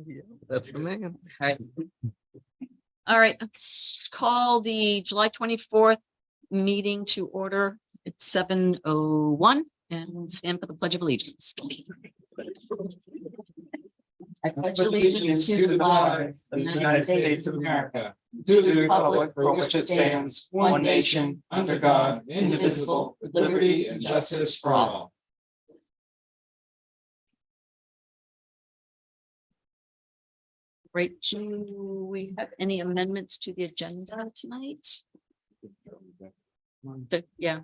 Yeah, that's the man. All right, let's call the July 24th meeting to order. It's 7:01 and stand for the Pledge of Allegiance. I pledge allegiance to the flag of the United States of America, to the republic for which it stands, one nation, under God, indivisible, with liberty and justice for all. Right, do we have any amendments to the agenda tonight? Yeah.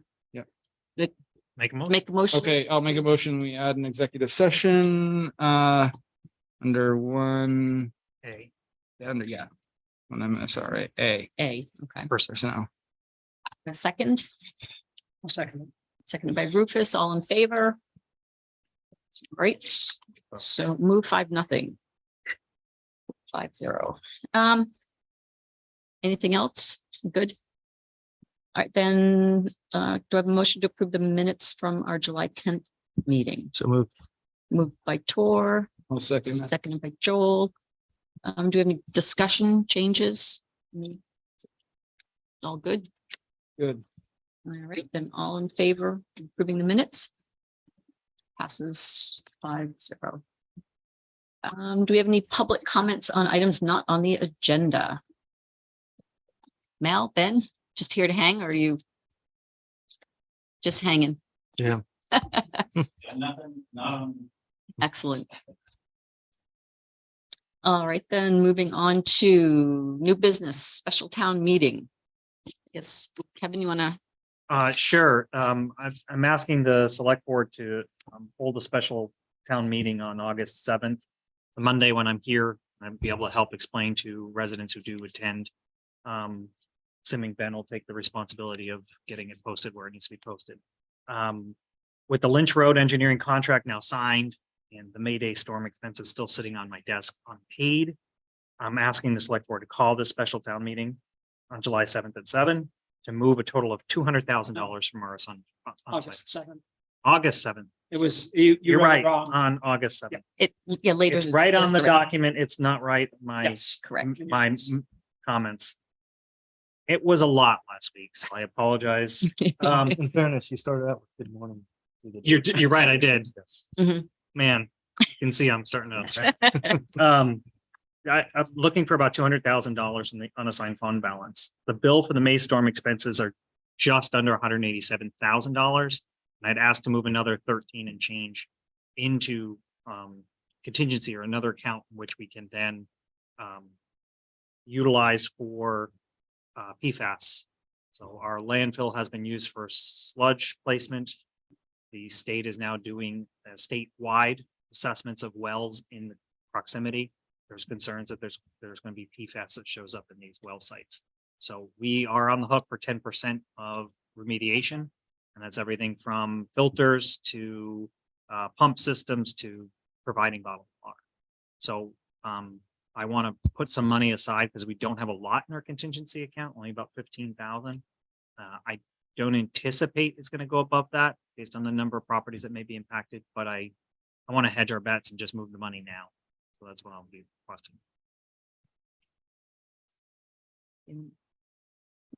Make a motion. Make a motion. Okay, I'll make a motion. We add an executive session, under one, Hey, under, yeah. When I'm sorry, A, A, okay. personnel. A second, second. seconded by Rufus, all in favor? Great, so move 5-0. 5-0. Anything else? Good. All right, then, do I have a motion to approve the minutes from our July 10th meeting? So move. Moved by Tor, I'll second. seconded by Joel. Do we have any discussion changes? All good? Good. All right, then all in favor of approving the minutes? Passes 5-0. Do we have any public comments on items not on the agenda? Mal, Ben, just here to hang, or are you just hanging? Yeah. Nothing, Excellent. All right, then moving on to new business, special town meeting. Yes, Kevin, you want to? Sure. I'm asking the select board to hold a special town meeting on August 7th. The Monday when I'm here, I'll be able to help explain to residents who do attend. Assuming Ben will take the responsibility of getting it posted where it needs to be posted. With the Lynch Road engineering contract now signed and the May Day storm expenses still sitting on my desk unpaid, I'm asking the select board to call this special town meeting on July 7th at 7 to move a total of $200,000 from our August 7th. August 7th. It was, You're read it right, wrong. on August 7th. It, yeah, later. It's right on the That's right. document. It's not right. Yes, Correct. My comments. It was a lot last week, so I apologize. In fairness, you started out with good morning. You're right, I did. Yes. Man, you can see I'm starting to. I'm looking for about $200,000 in the unassigned fund balance. The bill for the May storm expenses are just under $187,000. I'd asked to move another 13 and change into contingency or another account in which we can then utilize for PFAS. So our landfill has been used for sludge placement. The state is now doing statewide assessments of wells in the proximity. There's concerns that there's going to be PFAS that shows up in these well sites. So we are on the hook for 10% of remediation. And that's everything from filters to pump systems to providing bottled water. So I want to put some money aside because we don't have a lot in our contingency account, only about 15,000. I don't anticipate it's going to go above that based on the number of properties that may be impacted, but I want to hedge our bets and just move the money now. So that's what I'll be requesting.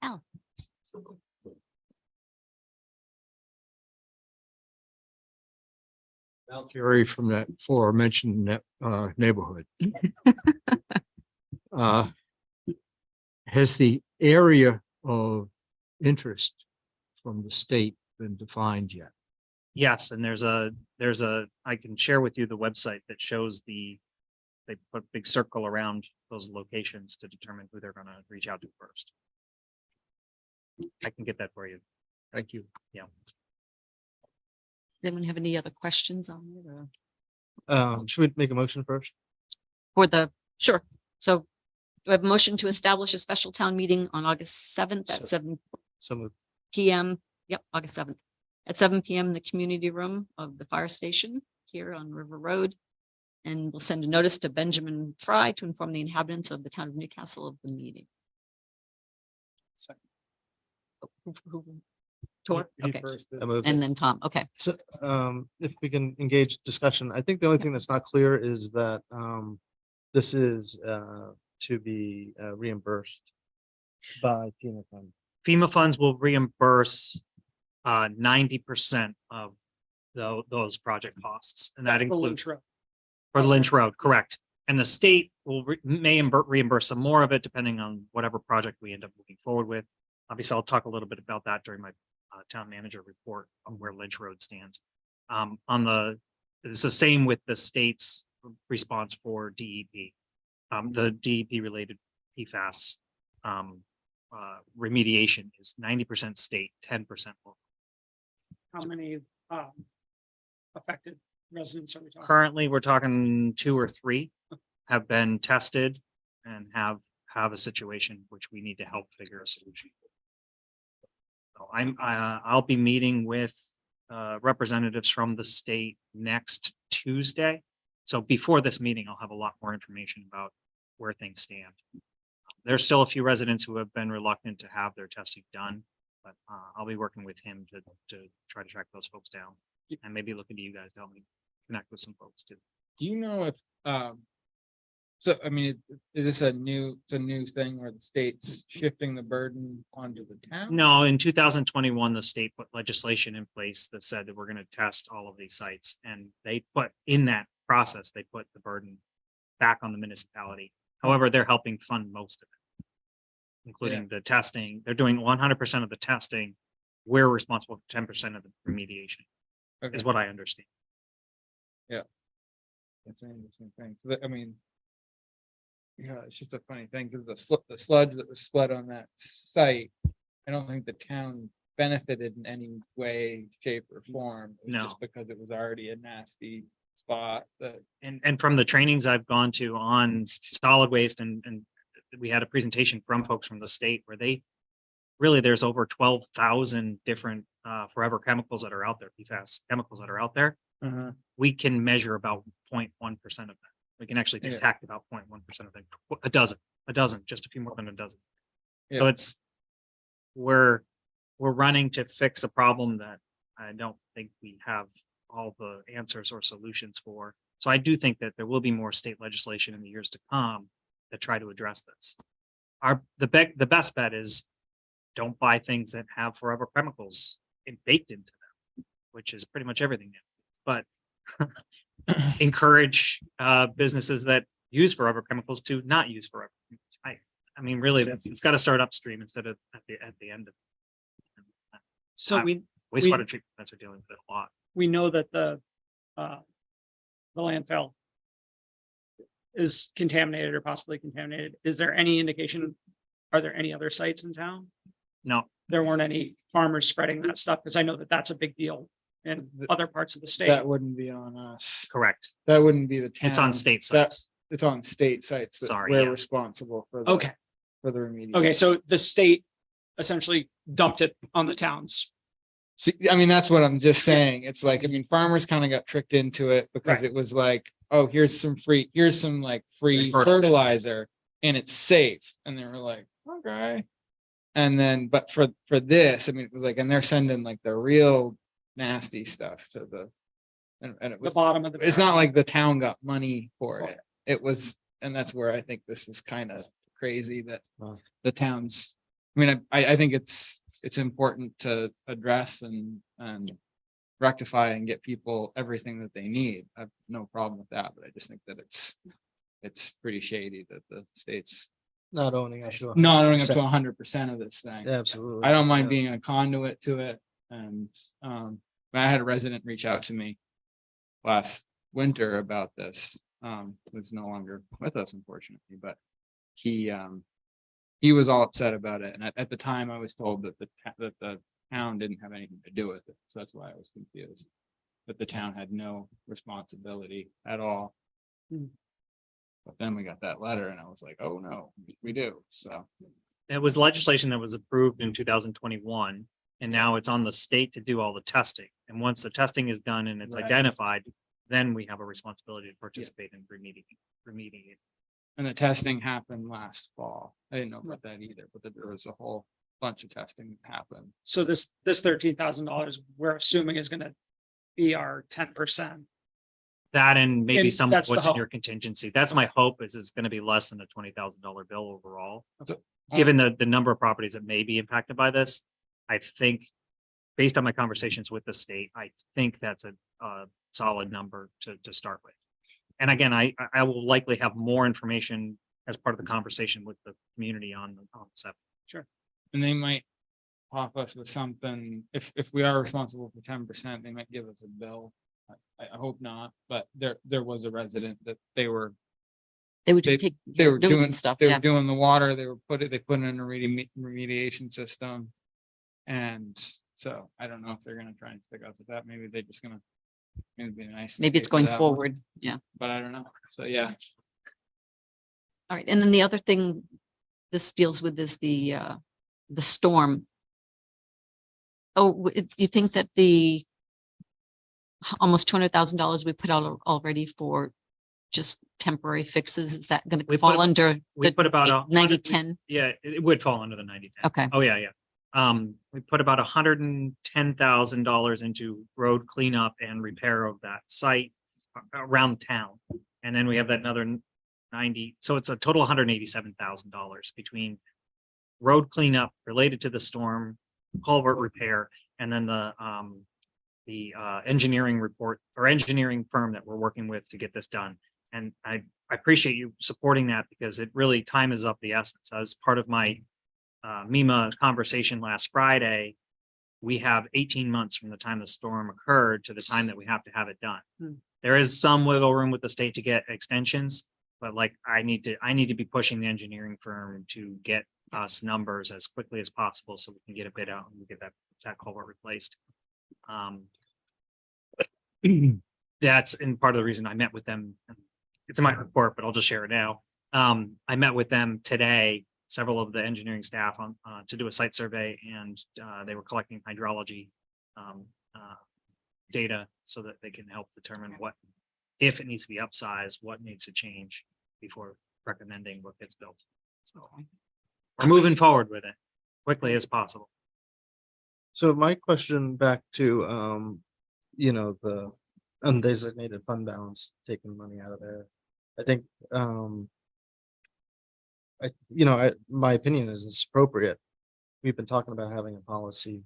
Now, Valkyrie from that aforementioned neighborhood. Has the area of interest from the state been defined yet? Yes, and there's a I can share with you the website that shows they put a big circle around those locations to determine who they're going to reach out to first. I can get that for you. Thank you. does anyone have any other questions on it or Should we make a motion first? for the, sure. So do I have a motion to establish a special town meeting on August 7th at 7 So move. PM? Yep, August 7th at 7 PM in the community room of the fire station here on River Road. And we'll send a notice to Benjamin Fry to inform the inhabitants of the town of Newcastle of the meeting. Tor, okay, I moved. and then Tom, okay. So, if we can engage discussion, I think the only thing that's not clear is that, This is to be reimbursed by FEMA fund. FEMA funds will reimburse 90% of those project costs, and that includes for Lynch Road, correct. And the state will reimburse some more of it depending on whatever project we end up moving forward with. Obviously, I'll talk a little bit about that during my town manager report on where Lynch Road stands. It's the same with the state's response for DEP. The DEP related PFAS remediation is 90% state, 10% local. How many affected residents are we talking? Currently, we're talking 2 or 3 have been tested and have a situation which we need to help figure a solution. So I'll be meeting with representatives from the state next Tuesday. So before this meeting, I'll have a lot more information about where things stand. There's still a few residents who have been reluctant to have their testing done, but I'll be working with him to try to track those folks down and maybe looking to you guys to help me connect with some folks too. Do you know if, so, I mean, is this it's a new thing where the state's shifting the burden onto the town? No, in 2021, the state put legislation in place that said that we're going to test all of these sites, and they put in that process, they put the burden back on the municipality. However, they're helping fund most of it, including the testing. They're doing 100% of the testing. We're responsible for 10% of the remediation, Okay. is what I understand. That's an interesting thing. So that, I mean, yeah, it's just a funny thing because the sludge that was split on that site, I don't think the town benefited in any way, shape, or form. It was No. just because it was already a nasty spot that. And from the trainings I've gone to on solid waste and we had a presentation from folks from the state where there's over 12,000 different forever chemicals that are out there, PFAS chemicals that are out there. We can measure about 0.1% of that. We can actually Yeah. detect about 0.1% of them. A dozen, just a few more than a dozen. So Yeah. we're running to fix a problem that I don't think we have all the answers or solutions for. So I do think that there will be more state legislation in the years to come that try to address this. The best bet is don't buy things that have forever chemicals baked into them, which is pretty much everything now. But encourage businesses that use forever chemicals to not use forever chemicals. I mean, really, it's got to start upstream instead of at the end of it. So Wastewater treatment plants are dealing with it a lot. we know that the landfill is contaminated or possibly contaminated. Is there any indication? Are there any other sites in town? No, There weren't any farmers spreading that stuff, because I know that that's a big deal in other parts of the state. That wouldn't be on us. correct. That wouldn't be the town. It's on state That- sites. It's on state sites that Sorry, we're yeah. responsible for. Okay, For the remediation. okay, so the state essentially dumped it on the towns. See, I mean, that's what I'm just saying. It's like, I mean, farmers kind of got tricked into it because Right. it was like, oh, here's some free like free Fertilizer. fertilizer and it's safe. And they were like, okay. And then, but for this, I mean, it was like, and they're sending like the real nasty stuff to and it The was, bottom of the. it's barrel. not like the town got money for it. It was, and that's where I think this is kind of crazy that Wow. the towns, I mean, I think it's important to address and rectify and get people everything that they need. I have no problem with that, but I just think that it's pretty shady that the state's Not owning up to. not owning up to 100%. 100% of this thing. Absolutely. I don't mind Yeah. being a conduit to it. And I had a resident reach out to me last winter about this, who's no longer with us, unfortunately, but he was all upset about it. And at the time I was told that the town didn't have anything to do with it. So that's why I was confused. That the town had no responsibility at all. Hmm. But then we got that letter and I was like, oh no, we do. So. It was legislation that was approved in 2021, and now it's on the state to do all the testing. And once the testing is done and it's Right. identified, then we have a responsibility to participate in remediate. And the testing happened last fall. I didn't know about that either, but there was a whole bunch of testing that happened. So this $13,000, we're assuming is gonna be our 10%. That and maybe And some of that's the what's in hope. your contingency. That's my hope is it's gonna be less than a $20,000 bill overall. So, Given the number of properties that may be impacted by this, I think, based on my conversations with the state, I think that's a solid number to start with. And again, I will likely have more information as part of the conversation with the community on the seventh. And they might pop us with something, if we are responsible for 10%, they might give us a bill. I hope not, but there was a resident that they were They would They- take. they were some doing stuff, they yeah. were doing the water, they put in a remediation system. And so I don't know if they're gonna try and stick us with that. Maybe they're just gonna. Maybe it'd be nice. to Maybe it's pay for going that one, forward, yeah. But I don't know. So yeah, All right, and then the other thing this deals with is the storm. Oh, you think that the almost $200,000 we put out already for just temporary fixes, is that gonna We fall put- under we the put about a 90-10? Yeah, it would fall under the 90/10. Okay, Oh, yeah, yeah. We put about $110,000 into road cleanup and repair of that site around town. And then we have that another 90, so it's a total $187,000 between road cleanup related to the storm, culvert repair, and then the engineering report or engineering firm that we're working with to get this done. And I appreciate you supporting that because it really, time is of the essence. As part of my MEMA conversation last Friday, we have 18 months from the time the storm occurred to the time that we have to have it done. Hmm. There is some wiggle room with the state to get extensions, but like I need to be pushing the engineering firm to get us numbers as quickly as possible so we can get a bid out and we get that culvert replaced. That's in part of the reason I met with them. It's in my report, but I'll just share it now. I met with them today, several of the engineering staff on to do a site survey, and they were collecting hydrology data so that they can help determine what, if it needs to be upsized, what needs to change before recommending what gets built. So we're moving forward with it quickly as possible. So my question back to, the undesignated fund balance, taking money out of there. I think, my opinion is it's appropriate. We've been talking about having a policy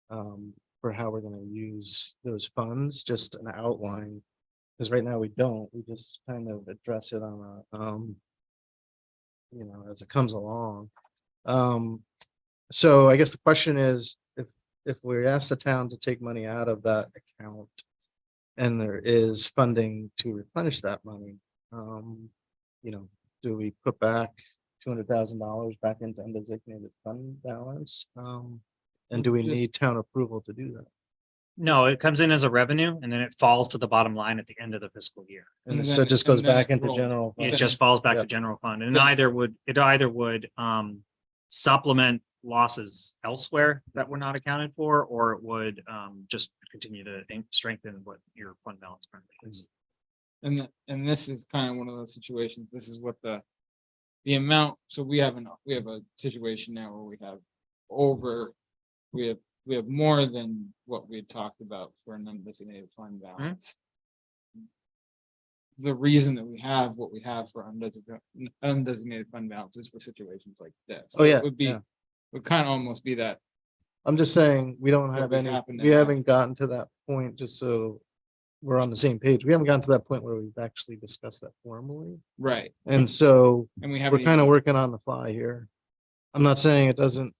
for how we're gonna use those funds, just an outline. Because right now we don't, we just kind of address it on a, as it comes along. So I guess the question is, if we ask the town to take money out of that account and there is funding to replenish that money, do we put back $200,000 back into undesignated fund balance? And do we Just- need town approval to do that? No, it comes in as a revenue and then it falls to the bottom line at the end of the fiscal year. And And so then- it just goes and then back it's into rolled. general. It fund? just falls back Yeah. to general fund and Yeah. it either would supplement losses elsewhere that were not accounted for, or it would just continue to strengthen what your fund balance currently is. And this is kind of one of those situations. This is what the amount, so we have a situation now where we have more than what we had talked about for an undesignated fund balance. The reason that we have what we have for undesignated fund balance is for situations like this. Oh, So it yeah, would be, yeah. would kind of almost be that. I'm just saying, we don't What have would any, happen to we have- haven't gotten to that point, just so we're on the same page. We haven't gotten to that point where we've actually discussed that formally. Right. And so And we we're haven't. kind of even- working on the fly here. I'm not saying it doesn't,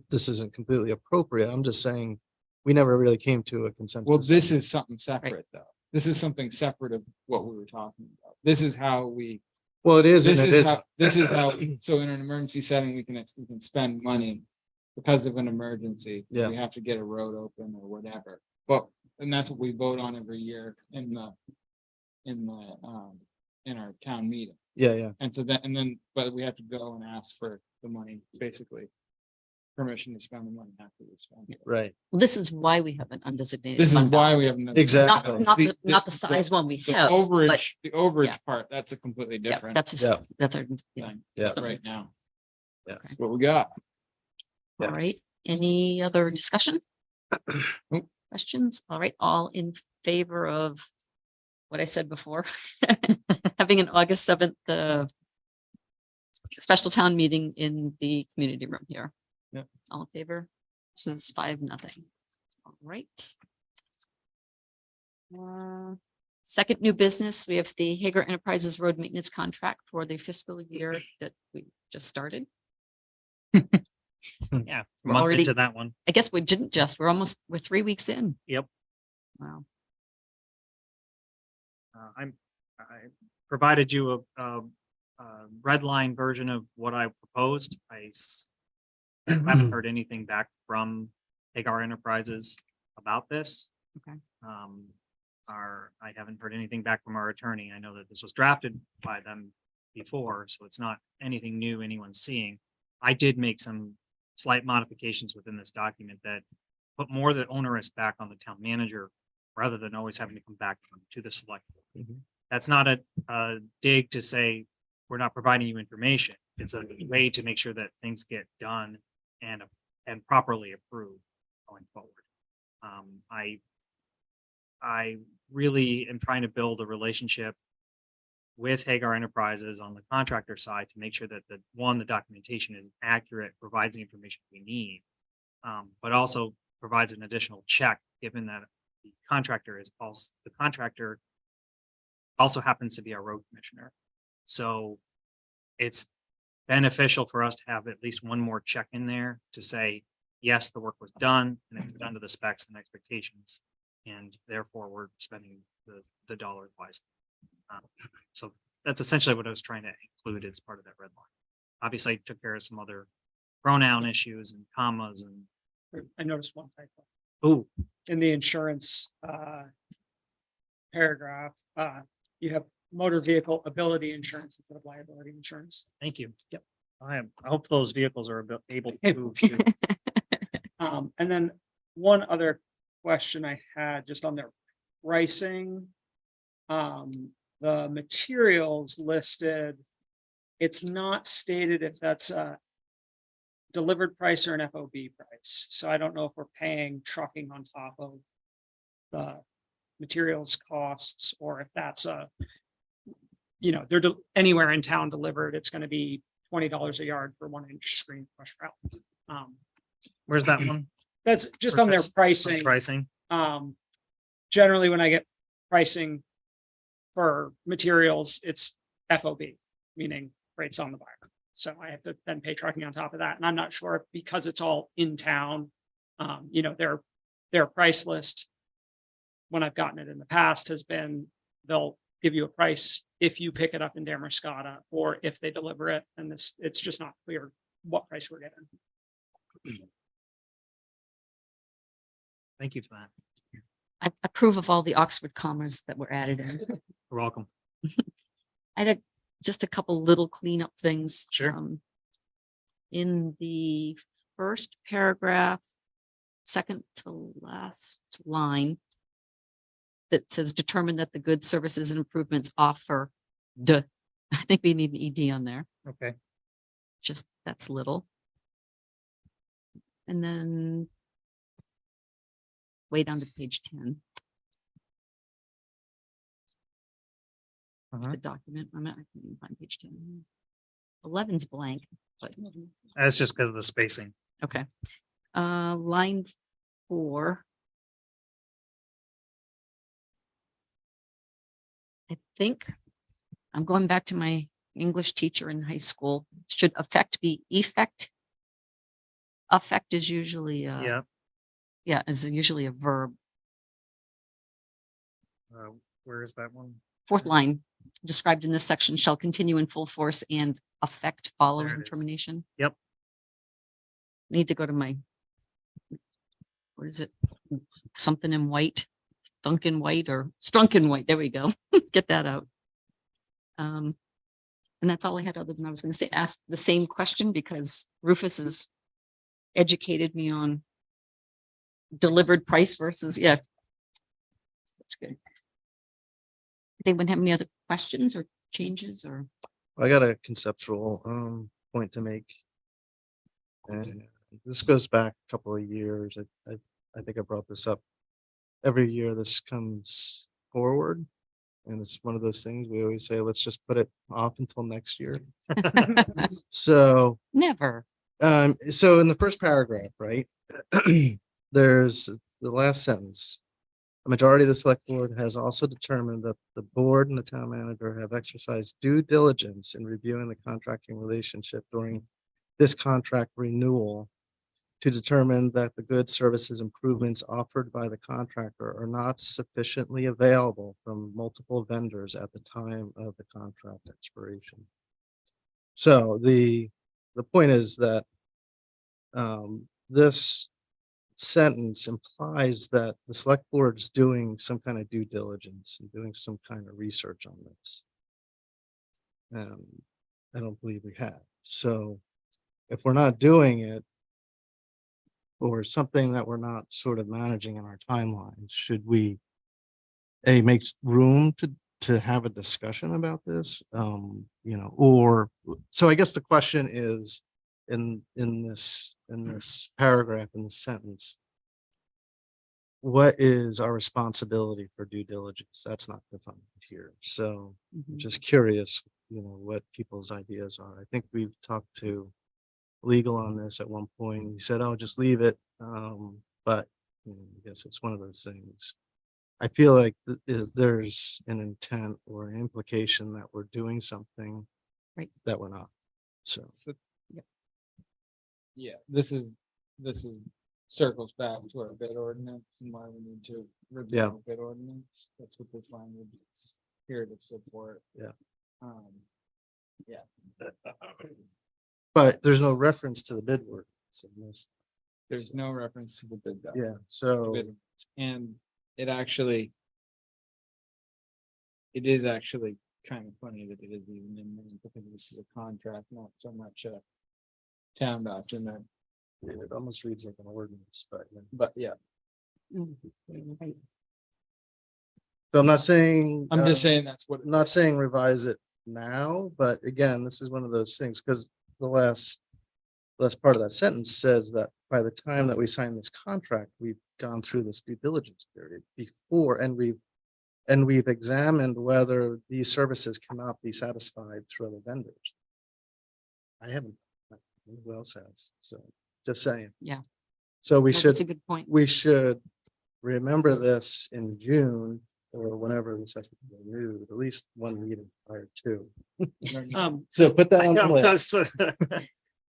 this isn't completely appropriate. I'm just saying we never really came to a consensus. Well, this is something separate, though. This is something separate of what we were talking about. This is how we. Well, it is and This it is isn't. how, this is how, so in an emergency setting, we can spend money because of an emergency. Yeah. We have to get a road open or whatever, but, and that's what we vote on every year in our town meeting. Yeah. And so that, and then, but we have to go and ask for the money, basically. Permission to spend the money after we spend it. Right. Well, this is why we have an undesignated. This is fund why balance. we have. an Exactly. Not the size one we The have. but the overage yeah. part, that's a completely Yeah, different that's, Yeah. that's our, yeah. thing. Yeah. So right now. Yeah. That's what we got. Yeah. All right, any other discussion? Nope. Questions? All right, all in favor of what I said before, having an August 7th, special town meeting in the community room here? Yeah. All in favor? This is 5-0. All right. Second new business, we have the Hager Enterprises Road Maintenance Contract for the fiscal year that we just started. Yeah, We're month already- into that one. I guess we didn't just, we're 3 weeks in. Yep. Wow. I provided you a red line version of what I proposed. Haven't heard anything back from Hagar Enterprises about this. Okay. I haven't heard anything back from our attorney. I know that this was drafted by them before, so it's not anything new anyone's seeing. I did make some slight modifications within this document that put more of the onerous back on the town manager rather than always having to come back to the select board. That's not a dig to say we're not providing you information. It's a way to make sure that things get done and properly approved going forward. I really am trying to build a relationship with Hagar Enterprises on the contractor side to make sure that the documentation is accurate, provides the information we need, but also provides an additional check, given that the contractor also happens to be our road commissioner. So it's beneficial for us to have at least one more check in there to say, yes, the work was done and it's done to the specs and expectations. And therefore we're spending the dollars wisely. So that's essentially what I was trying to include as part of that red line. Obviously, I took care of some other pronoun issues and commas and, I noticed one typo oh, in the insurance paragraph. You have motor vehicle ability insurance instead of liability insurance. thank you. Yep. I hope those vehicles are able to move too. And then one other question I had just on their pricing. The materials listed, it's not stated if that's a delivered price or an FOB price. So I don't know if we're paying trucking on top of the materials costs, or if that's they're anywhere in town delivered, it's going to be $20 a yard for 1-inch screen crushed route. Where's that one? That's just on their pricing. Pricing. Generally, when I get pricing for materials, it's FOB, meaning rates on the buyer. So I have to then pay trucking on top of that. And I'm not sure if because it's all in town, their price list, when I've gotten it in the past, has been they'll give you a price if you pick it up in Damascotta or if they deliver it. And it's just not clear what price we're getting. Thank you for that. I approve of all the Oxford commas that were added in. You're welcome. I had just a couple little cleanup things. Sure. In the first paragraph, second to last line, that says determine that the goods, services and improvements offer I think we need an ED on there. Okay. Just that's little. And then way down to page 10. Uh-huh. The document, I can't even find page 10. 11's blank, but That's just because of the spacing. okay. Line 4. I think I'm going back to my English teacher in high school. Should affect be effect? Affect is usually Yeah. is usually a verb. Where is that one? Fourth line described in this section shall continue in full force and affect There following it is. termination. Yep. Need to go to my, what is it? Something in white, Duncan white or Strunken white. There we go. Get that out. And that's all I had, other than I was going to say, ask the same question because Rufus has educated me on delivered price versus, yeah. That's good. Anyone have any other questions or changes or? I got a conceptual point to make. And this goes back a couple of years. I think I brought this up every year this comes forward. And it's one of those things we always say, let's just put it off until next year. So, Never. so in the first paragraph, right? There's the last sentence. A majority of the select board has also determined that the board and the town manager have exercised due diligence in reviewing the contracting relationship during this contract renewal to determine that the goods, services, improvements offered by the contractor are not sufficiently available from multiple vendors at the time of the contract expiration. So the point is that this sentence implies that the select board is doing some kind of due diligence and doing some kind of research on this. I don't believe we have. So if we're not doing it, or something that we're not sort of managing in our timelines, should we make room to have a discussion about this? You know, or, so I guess the question is, in this paragraph, in this sentence, what is our responsibility for due diligence? That's not defined here. So I'm just curious, you know, what people's ideas are. I think we've talked to legal on this at one point. He said, "Oh, just leave it." But you know, I guess it's one of those things. I feel like there's an intent or an implication that we're doing something Right. that we're not. So Yeah, this is circles back to our bid ordinance and why we need to review Yeah. our bid ordinance. That's what this language is here to support. Yeah. Yeah. but there's no reference to the bid word. There's no reference to the bid. doc- Yeah, so bid, And it actually. It is actually kind of funny that it is even in there because this is a contract, not so much a town document, it almost reads like an ordinance, but yeah. but yeah, Right. So I'm not saying. I'm just saying that's what. I'm not saying revise it now, but again, this is one of those things, because the last part of that sentence says that by the time that we sign this contract, we've gone through this due diligence period before, and we've examined whether these services cannot be satisfied through other vendors. I haven't, who else has? So just saying. Yeah. So we That's a should, good point. we should remember this in June or whenever this has to be renewed, at least one meeting prior to. So put that on the list.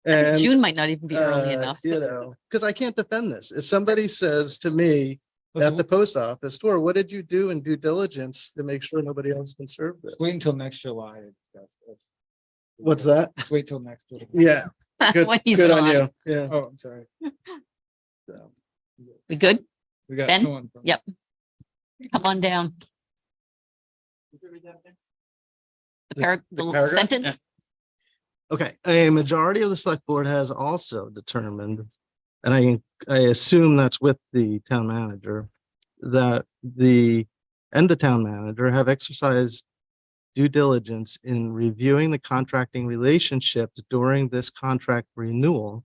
And June might not even be early enough. you know, because I can't defend this. If somebody says to me at the post office store, what did you do in due diligence to make sure nobody else can serve this? Wait until next July to discuss this. What's that? Let's wait till next. July. Yeah. Good, When he's good on gone. you. Yeah. Oh, I'm sorry. So, We good? We got Ben? someone. from- Yep. Come on down. The paragraph? sentence? okay, a majority of the select board has also determined, and I assume that's with the town manager, that the town manager have exercised due diligence in reviewing the contracting relationship during this contract renewal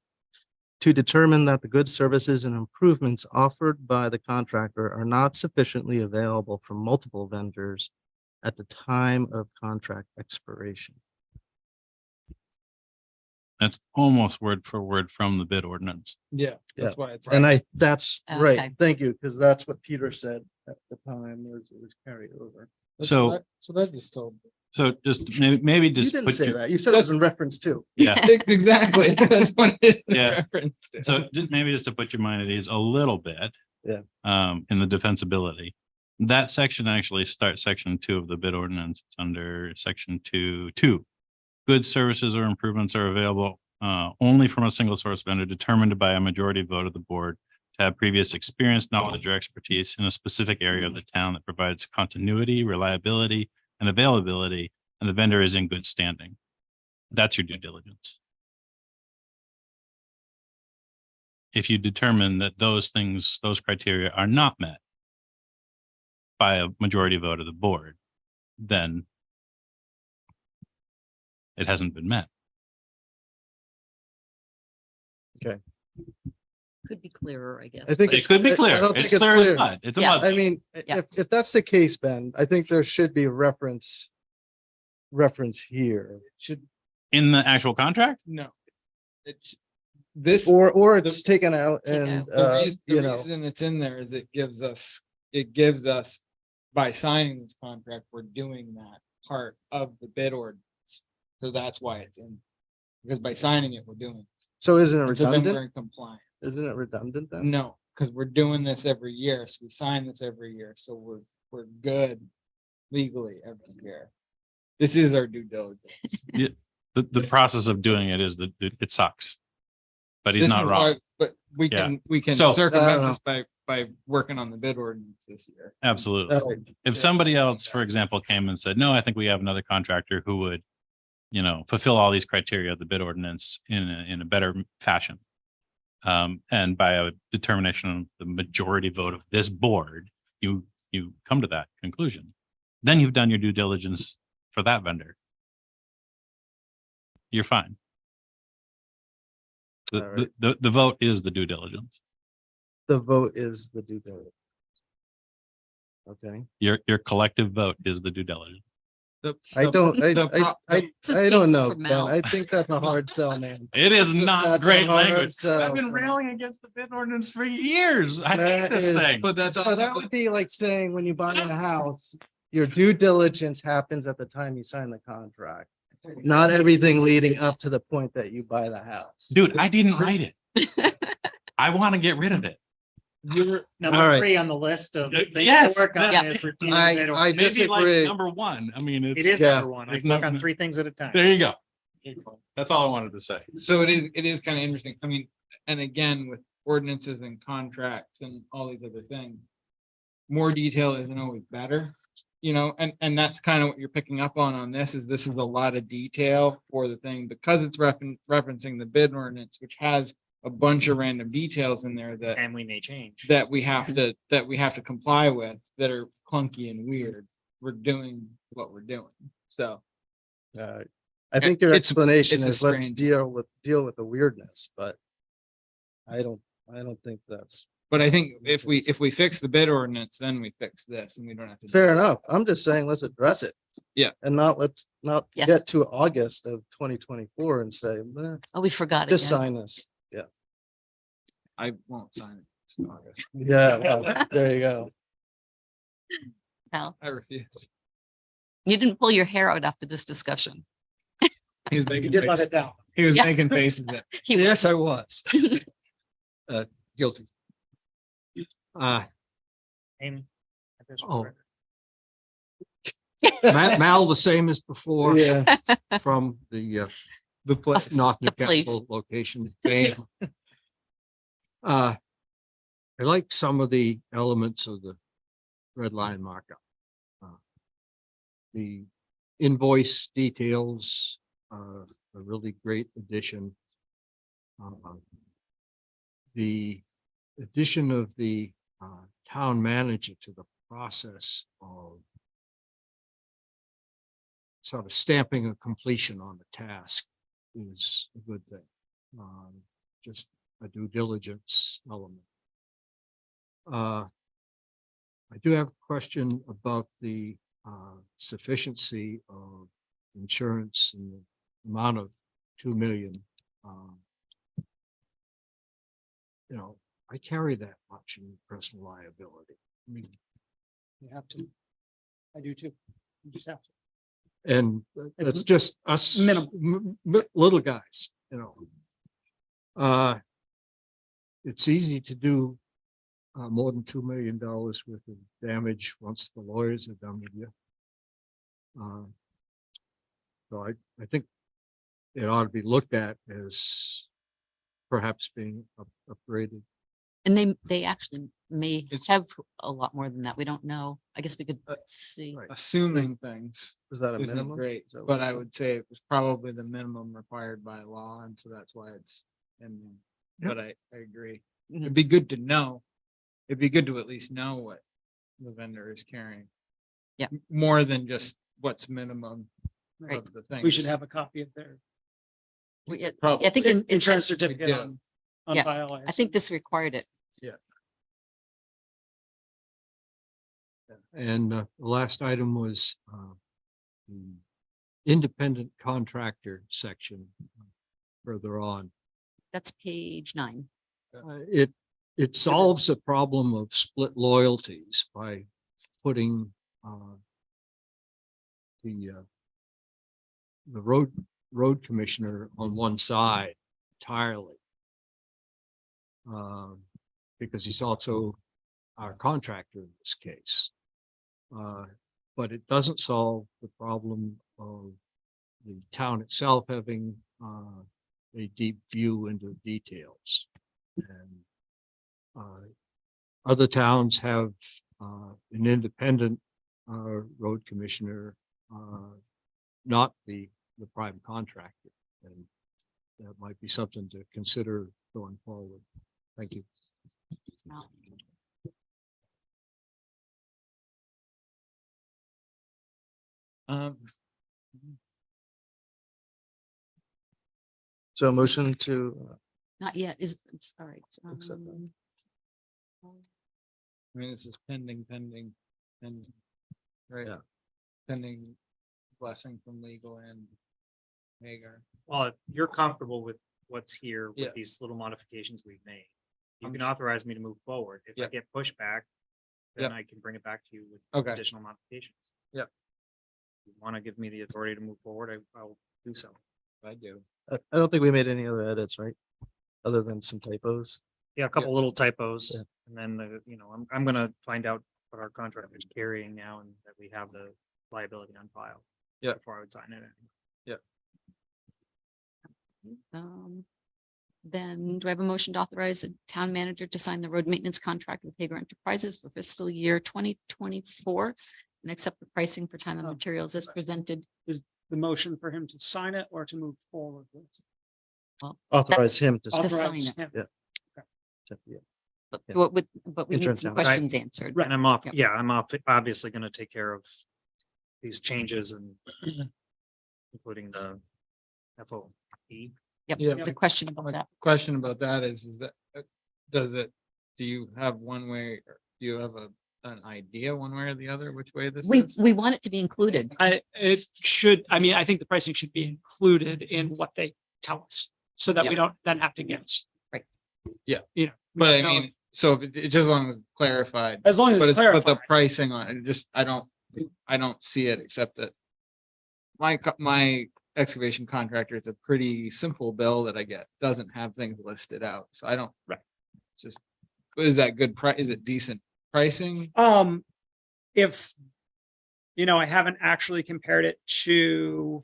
to determine that the goods, services, and improvements offered by the contractor are not sufficiently available from multiple vendors at the time of contract expiration. That's almost word for word from the bid ordinance. Yeah, that's why it's. And that's Okay. right. Thank you, because that's what Peter said at the time, was it was carried over. So- So that just told. So just maybe You just didn't put say your, that. You said it was in reference to. yeah. Exactly. That's what it is Yeah. referenced to. So maybe just to put your mind at ease a little bit. Yeah. In the defensibility. That section actually starts section 2 of the bid ordinance. It's under section 2. Goods, services, or improvements are available only from a single source vendor determined by a majority vote of the board to have previous experience, knowledge, or expertise in a specific area of the town that provides continuity, reliability, and availability, and the vendor is in good standing. That's your due diligence. If you determine that those things, those criteria are not met by a majority vote of the board, then it hasn't been met. Could be clearer, I guess. I think but- It could be I clear. don't think It's it's clear as clear. mud. It's a Yeah. mud. I mean, Yeah. if that's the case, Ben, I think there should be reference here, Should, In the actual contract? no. It's, this. or it's taken out Take and, out. you know, Reason it's in there is it gives us, by signing this contract, we're doing that part of the bid ordinance. So that's why it's in, because by signing it, we're doing. so isn't it And so then we're redundant? in compliance. Isn't it redundant then? No, because we're doing this every year, so we sign this every year, so we're good legally every year. This is our due diligence. The process of doing it is that it sucks. But he's This not is wrong. why- But we Yeah. can So- circumvent No. this by working on the bid ordinance this year. Absolutely. Oh, If somebody else, for example, came and said, no, I think we have another contractor who would, fulfill all these criteria of the bid ordinance in a better fashion. And by a determination of the majority vote of this board, you come to that conclusion. Then you've done your due diligence for that vendor. You're fine. All right. The vote is the due diligence. The vote is the due diligence. Okay, Your collective vote is the due diligence. I don't, I This is don't painful know, for Ben. Mel. I think that's a hard sell, man. It is not That's a great hard language. sell. I've been railing against the bid ordinance for years. I hate That this is- thing. But that's So that would be like saying when you buy a house, your due diligence happens at the time you sign the contract. Not everything leading up to the point that you buy the house. Dude, I didn't write it. I want to get rid of it. All Number right. 3 on the list of things Yes, to work on yeah. is review the bid I ordinance. Maybe like disagree. number one. I mean, It it's, is Yeah. number 1. I There's work no- on 3 things at a time. there you go. That's all I wanted to say. So it is kind of interesting. I mean, and again, with ordinances and contracts and all these other things, more detail isn't always better, and that's kind of what you're picking up on this is a lot of detail for the thing because it's referencing the bid ordinance, which has a bunch of random details in there that And we may change. we have to comply with that are clunky and weird. We're doing what we're doing. So I think your It's- explanation it's a is let's strange- deal with the weirdness, but I don't think that's but I think if we fix the bid ordinance, then we fix this and we don't have to. do fair that. enough. I'm just saying, let's address it. Yeah. And let's not Yes. get to August of 2024 and say, "Meh, Oh, we forgot it. just yeah. sign this." I won't sign it. It's in August. Yeah, well, there you go. Al, I refuse. you didn't pull your hair out after this discussion. He was You making did let faces. it down. He was Yeah. making faces at. He Yes, was. I was. Guilty. Amy? I guess Oh. we're- Mal, the same as before Yeah, from the The place. North The place. Newcastle location. fame. I like some of the elements of the red line markup. The invoice details are a really great addition. The addition of the town manager to the process of sort of stamping a completion on the task is a good thing. Just a due diligence element. I do have a question about the sufficiency of insurance and the amount of 2 million. I carry that much in personal liability. I mean, You have to. I do too. You just have to. and it's just us Minimal. little guys, it's easy to do more than $2 million worth of damage once the lawyers are done with you. So I think it ought to be looked at as perhaps being upgraded. And they actually may It's- have a lot more than that. We don't know. I guess we could see. right. Assuming things is that a isn't minimum? great, Is that what but you I said? would say it was probably the minimum required by law, and so that's why it's in there. Yep. But I agree. Mhm. It'd be good to know. It'd be good to at least know what the vendor is carrying. Yeah. More than just what's minimum Right. of the thing. We should have a copy of their I Probably. think in insurance certificate Yeah. on Yeah, file. I think assume. this required it. And the last item was the independent contractor section further on. That's page 9. It solves the problem of split loyalties by putting the road commissioner on one side entirely. Because he's also our contractor in this case. But it doesn't solve the problem of the town itself having a deep view into details. And other towns have an independent road commissioner, not the prime contractor. And that might be something to consider going forward. Thank you. It's not. Um, So a motion to, Not yet, it's all right. Accept that. I mean, this is pending, right? Yeah. Pending blessing from legal and Hagar. Well, if you're comfortable with what's here Yeah. with these little modifications we've made, you I'm can s- authorize me to move forward. If I Yeah. get pushback, then Yeah. I can bring it back to you with Okay. additional modifications. Yeah. If you want to give me the authority to move forward, I'll do so. I do. I don't think we made any other edits, right? Other than some typos. Yeah, a couple little typos, Yeah. and then I'm gonna find out what our contract is carrying now and that we have the liability on file. Yeah. Before I would sign it. Then do I have a motion to authorize the town manager to sign the road maintenance contract with Hager Enterprises for fiscal year 2024 and accept the pricing for time and Oh, materials as presented? The motion for him to sign it or to move forward with. Authorize That's- him to. To sign Authorize it. him. Yeah. But Yeah. we need Insurance some company. questions answered. And I'm off, Yep. yeah, I'm off, obviously gonna take care of these changes and including the FOE. Yep, Yeah. the question about My that. question about that is that, do you have one way, or do you have an idea one way or the other, which way this is? We want it to be included. I think the pricing should be included in what they tell us, so that we Yeah. don't then have to guess. Right. Yeah. You know. we But just I know- mean, so if it just as long as it's clarified. As long as But it's but the clarified. pricing on it, just, I don't see it except that my excavation contractor, it's a pretty simple bill that I get, doesn't have things listed out, so I don't. Right. It's just, is that good price? Is it decent pricing? If, I haven't actually compared it to,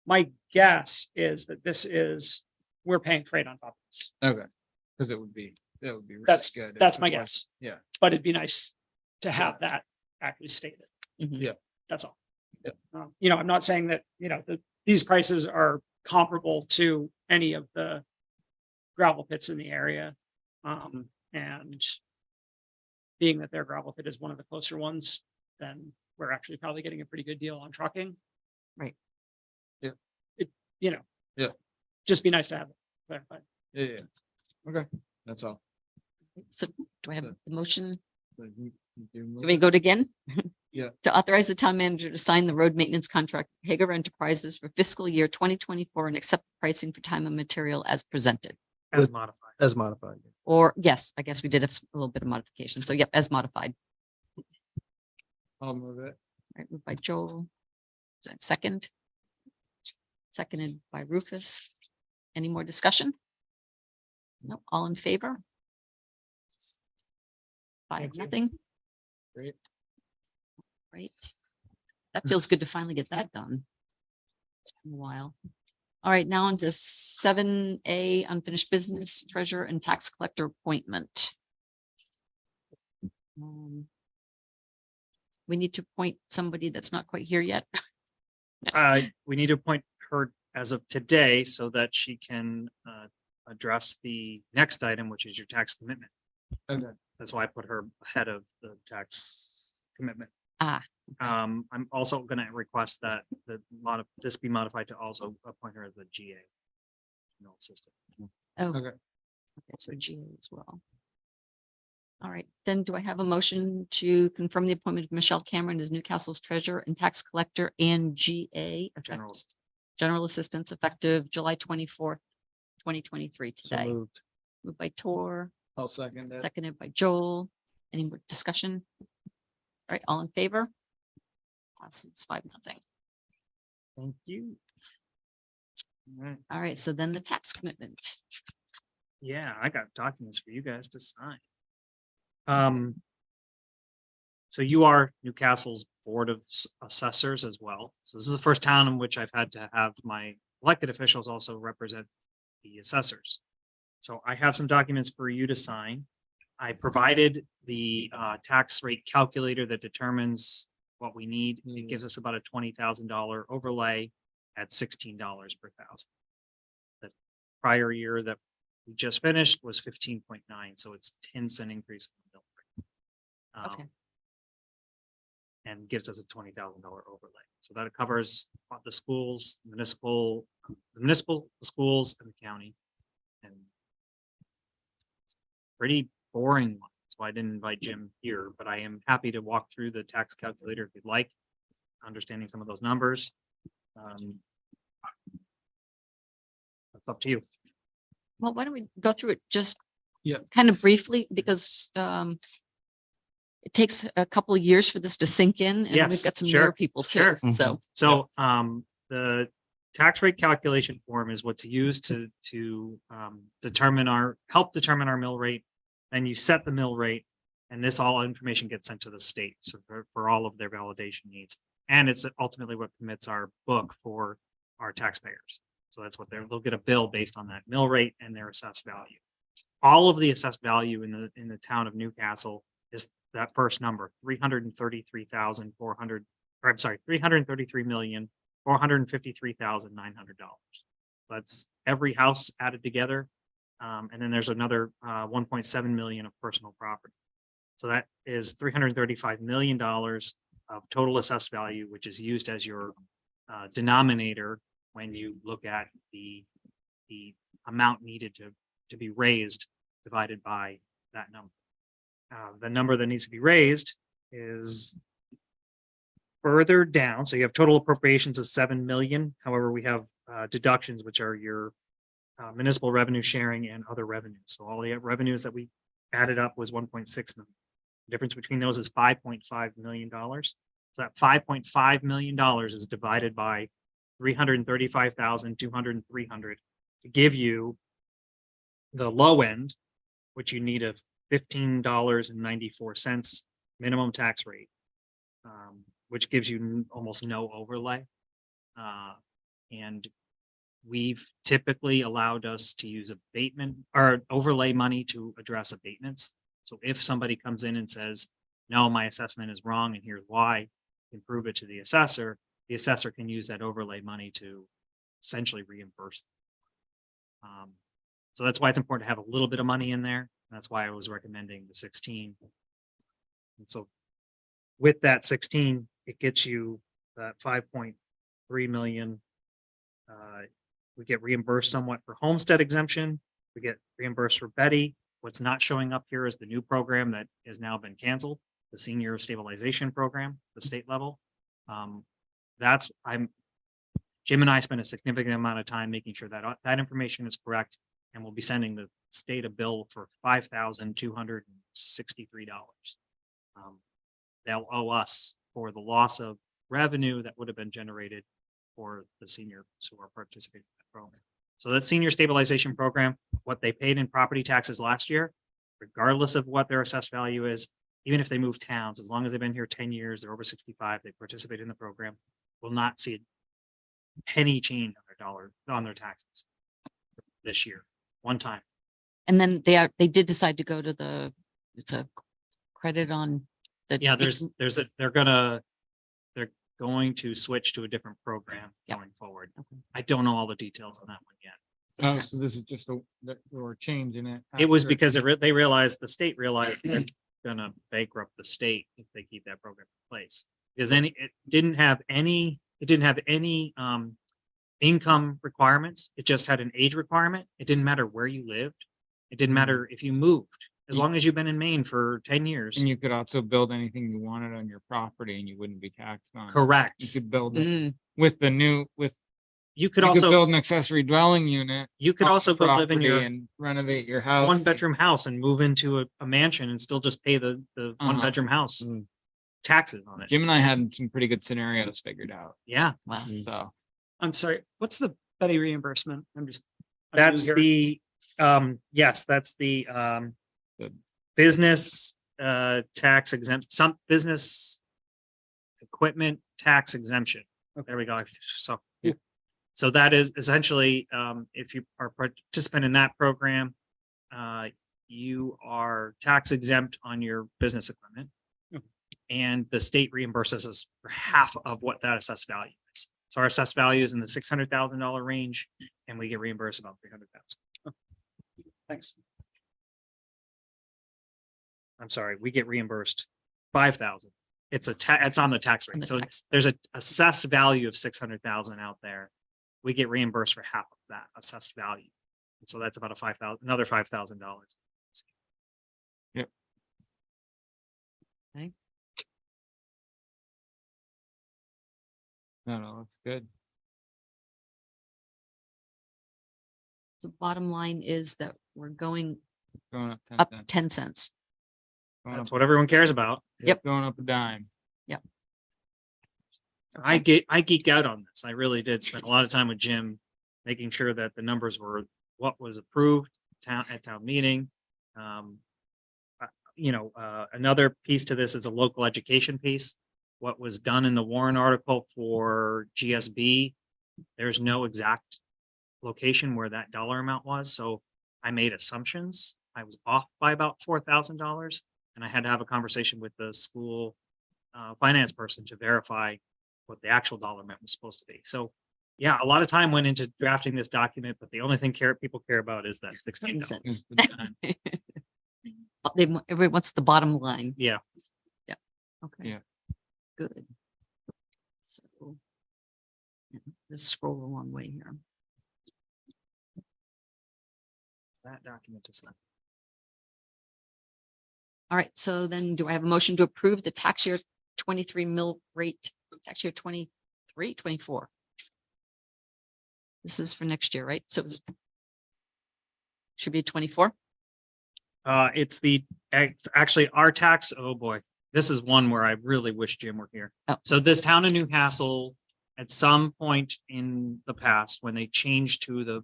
my guess is that we're paying freight on top of this, Okay, because it would be really That's- good. if that's it my was- guess. Yeah, but it'd be nice to have that actually stated. Mhm. Yeah. That's all. Yeah. I'm not saying that, these prices are comparable to any of the gravel pits in the area. And being that their gravel pit is one of the closer ones, then we're actually probably getting a pretty good deal on trucking. Right. Yeah. Yeah. Just be nice to have it clarified. yeah. Okay, that's all. So do I have the motion? So you do Do move we it? go it again? Yeah. To authorize the town manager to sign the road maintenance contract with Hager Enterprises for fiscal year 2024 and accept the pricing for time and material as presented. As With- modified. As modified. Or yes, I guess we did have a little bit of modification. So yep, as modified. I'll move it. Right, moved by Joel. Is that second? Seconded by Rufus. Any more discussion? No, all in favor? 5-0. Great. Right. That feels good to finally get that done. It's been a while. All right, now on to 7A, unfinished business, treasurer and tax collector appointment. We need to appoint somebody that's not quite here yet. We need to appoint her as of today so that she can address the next item, which is your tax commitment. Okay. That's why I put her ahead of the tax commitment. Ah, I'm also gonna request that this be modified to also appoint her as the GA. general assistant. Oh, Okay. okay, so GA as well. All right, then do I have a motion to confirm the appointment of Michelle Cameron as Newcastle's treasurer and tax collector and GA General effective, general assistance effective July 24th, 2023 So today? moved. Moved by Tor, I'll second it. seconded by Joel. Any more discussion? All right, all in favor? Passes 5-0. Thank you. All right. All right, so then the tax commitment. Yeah, I got documents for you guys to sign. So you are Newcastle's Board of Assessors as well. So this is the first town in which I've had to have my elected officials also represent the assessors. So I have some documents for you to sign. I provided the tax rate calculator that determines what we need. It gives us about a $20,000 overlay at $16 per thousand. The prior year that we just finished was 15.9, so it's 10-cent increase. In the bill rate. Okay. And gives us a $20,000 overlay. So that covers the schools, the schools and the county. And pretty boring one. That's why I didn't invite Jim here, but I am happy to walk through the tax calculator if you'd like, understanding some of those numbers. That's up to you. Well, why don't we go through it just Yeah. kind of briefly, because it takes a couple of years for this to sink in, and we've Yes, got some sure, newer people too, sure. so. So, the tax rate calculation form is what's used to help determine our mill rate. And you set the mill rate, and this all information gets sent to the state, so for all of their validation needs. And it's ultimately what commits our book for our taxpayers. So that's what they'll get a bill based on that mill rate and their assessed value. All of the assessed value in the town of Newcastle is that first number, 333,453,453,900. That's every house added together. And then there's another 1.7 million of personal property. So that is $335 million of total assessed value, which is used as your denominator when you look at the amount needed to be raised divided by that number. The number that needs to be raised is further down. So you have total appropriations of 7 million. However, we have deductions, which are your municipal revenue sharing and other revenues. So all the revenues that we added up was 1.6 million. The difference between those is $5.5 million. So that $5.5 million is divided by 335,200 and 300 to give you the low end, which you need a $15.94 minimum tax rate, which gives you almost no overlay. And we've typically allowed us to use abatement or overlay money to address abatements. So if somebody comes in and says, no, my assessment is wrong and here's why, improve it to the assessor can use that overlay money to essentially reimburse them. So that's why it's important to have a little bit of money in there. That's why I was recommending the 16. And so with that 16, it gets you that 5.3 million. We get reimbursed somewhat for homestead exemption. We get reimbursed for Betty. What's not showing up here is the new program that has now been canceled, the senior stabilization program, the state level. Jim and I spent a significant amount of time making sure that that information is correct, and we'll be sending the state a bill for $5,263. They'll owe us for the loss of revenue that would have been generated for the seniors who are participating in that program. So that senior stabilization program, what they paid in property taxes last year, regardless of what their assessed value is, even if they move towns, as long as they've been here 10 years, they're over 65, they participate in the program, will not see a penny change on their taxes this year, one time. And then they did decide to go to it's a credit on the. Yeah, they're going to switch to a different program Yep. going forward. Okay. I don't know all the details on that one yet. Oh, so this is just that we're changing it. It was after- because they realized, the state realized they're gonna bankrupt the state if they keep that program in place. Because it didn't have any income requirements. It just had an age requirement. It didn't matter where you lived. It didn't Mhm. matter if you moved, as Ye- long as you've been in Maine for 10 years. And you could also build anything you wanted on your property and you wouldn't be taxed on it. You Correct. could build it Mm, with the new, with, You could you could also, build an accessory dwelling unit. you could on also the go live in property your and renovate your house. one bedroom house and move into a mansion and still just pay the one Uh-huh. bedroom house Mm. taxes on it. Jim and I had some pretty good scenarios figured out, Yeah, wow. so. I'm sorry, what's the Betty reimbursement? I'm just. I'm new that's here. the, yes, that's the, The- business, tax exempt, some business equipment tax exemption. There we go. So, Yeah. so that is essentially, if you are participant in that program, you are tax exempt on your business equipment. And the state reimburses us for half of what that assessed value is. So our assessed value is in the $600,000 range and we get reimbursed about 300,000. Thanks. I'm sorry, we get reimbursed 5,000. It's it's on the tax On rate. the So tax. there's a assessed value of 600,000 out there. We get reimbursed for half of that assessed value. And so that's about another $5,000. No, looks good. The bottom line is that we're going Going up up 10 cents. 10 cents. Going That's up- what everyone cares about. Yep. Going up a dime. I geek out on this. I really did spend a lot of time with Jim, making sure that the numbers were what was approved at town meeting. Another piece to this is a local education piece. What was done in the Warren article for GSB, there's no exact location where that dollar amount was, so I made assumptions. I was off by about $4,000, and I had to have a conversation with the school finance person to verify what the actual dollar amount was supposed to be. So, yeah, a lot of time went into drafting this document, but the only thing people care about is that 10 $16. cents. Is the dime. Everybody wants the bottom line. Yeah, Okay. Yeah. Good. So. yeah, Just scroll a long way here. that document is not. All right, so then do I have a motion to approve the tax year 23 mill rate, tax year 23, 24? This is for next year, right? So it's should be 24. It's actually our tax. Oh boy, this is one where I really wish Jim were here. Oh. So this town of Newcastle, at some point in the past, when they changed to the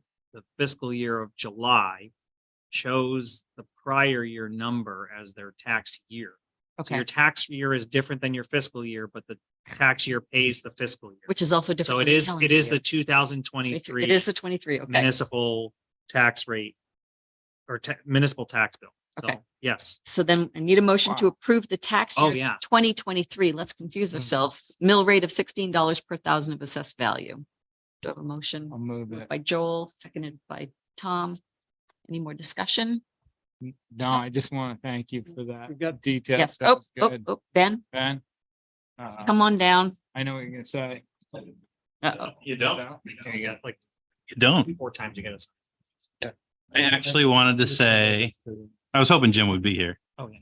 fiscal year of July, chose the prior year number as their tax year. So Okay, your tax year is different than your fiscal year, but the tax year pays the fiscal year. which is also different. So it than the is calendar the year. 2023. It is the 23, okay. Municipal tax rate or municipal tax bill. So, Okay. yes. So then I need a motion to Wow. approve the tax Oh, year yeah. 2023. Let's confuse ourselves. Mill rate of $16 per thousand of assessed value. Do I have a motion? I'll move Moved it. by Joel, seconded by Tom. Any more discussion? No, I just want to thank you for that We've got- detail. Yes. That Oh, was oh, good. oh, Ben, Ben? come on down. I know what you're gonna say. Uh-oh. You don't? You got like You don't. 4 times you get us. I actually wanted to say, I was hoping Jim would be here, Oh, yeah.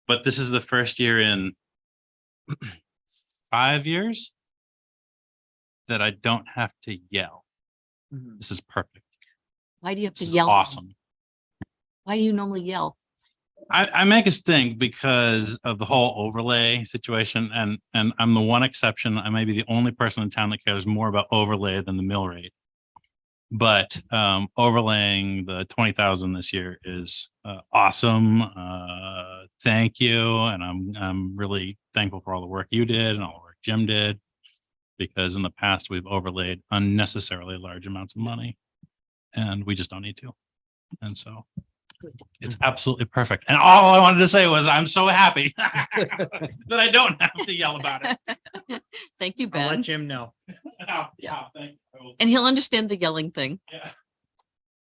but this is the first year in 5 years that I don't have to yell. Mhm. This is perfect. Why do you have to This is yell? awesome. Why do you normally yell? I make a stink because of the whole overlay situation, and I'm the one exception. I may be the only person in town that cares more about overlay than the mill rate. But overlaying the 20,000 this year is awesome. Thank you, and I'm really thankful for all the work you did and all the work Jim did, because in the past we've overlaid unnecessarily large amounts of money, and we just don't need to. And so it's absolutely perfect. And all I wanted to say was I'm so happy that I don't have to yell about it. Thank you, I'll let Ben. Jim know. Yeah. Thank you. I will- And he'll understand the yelling thing. Yeah.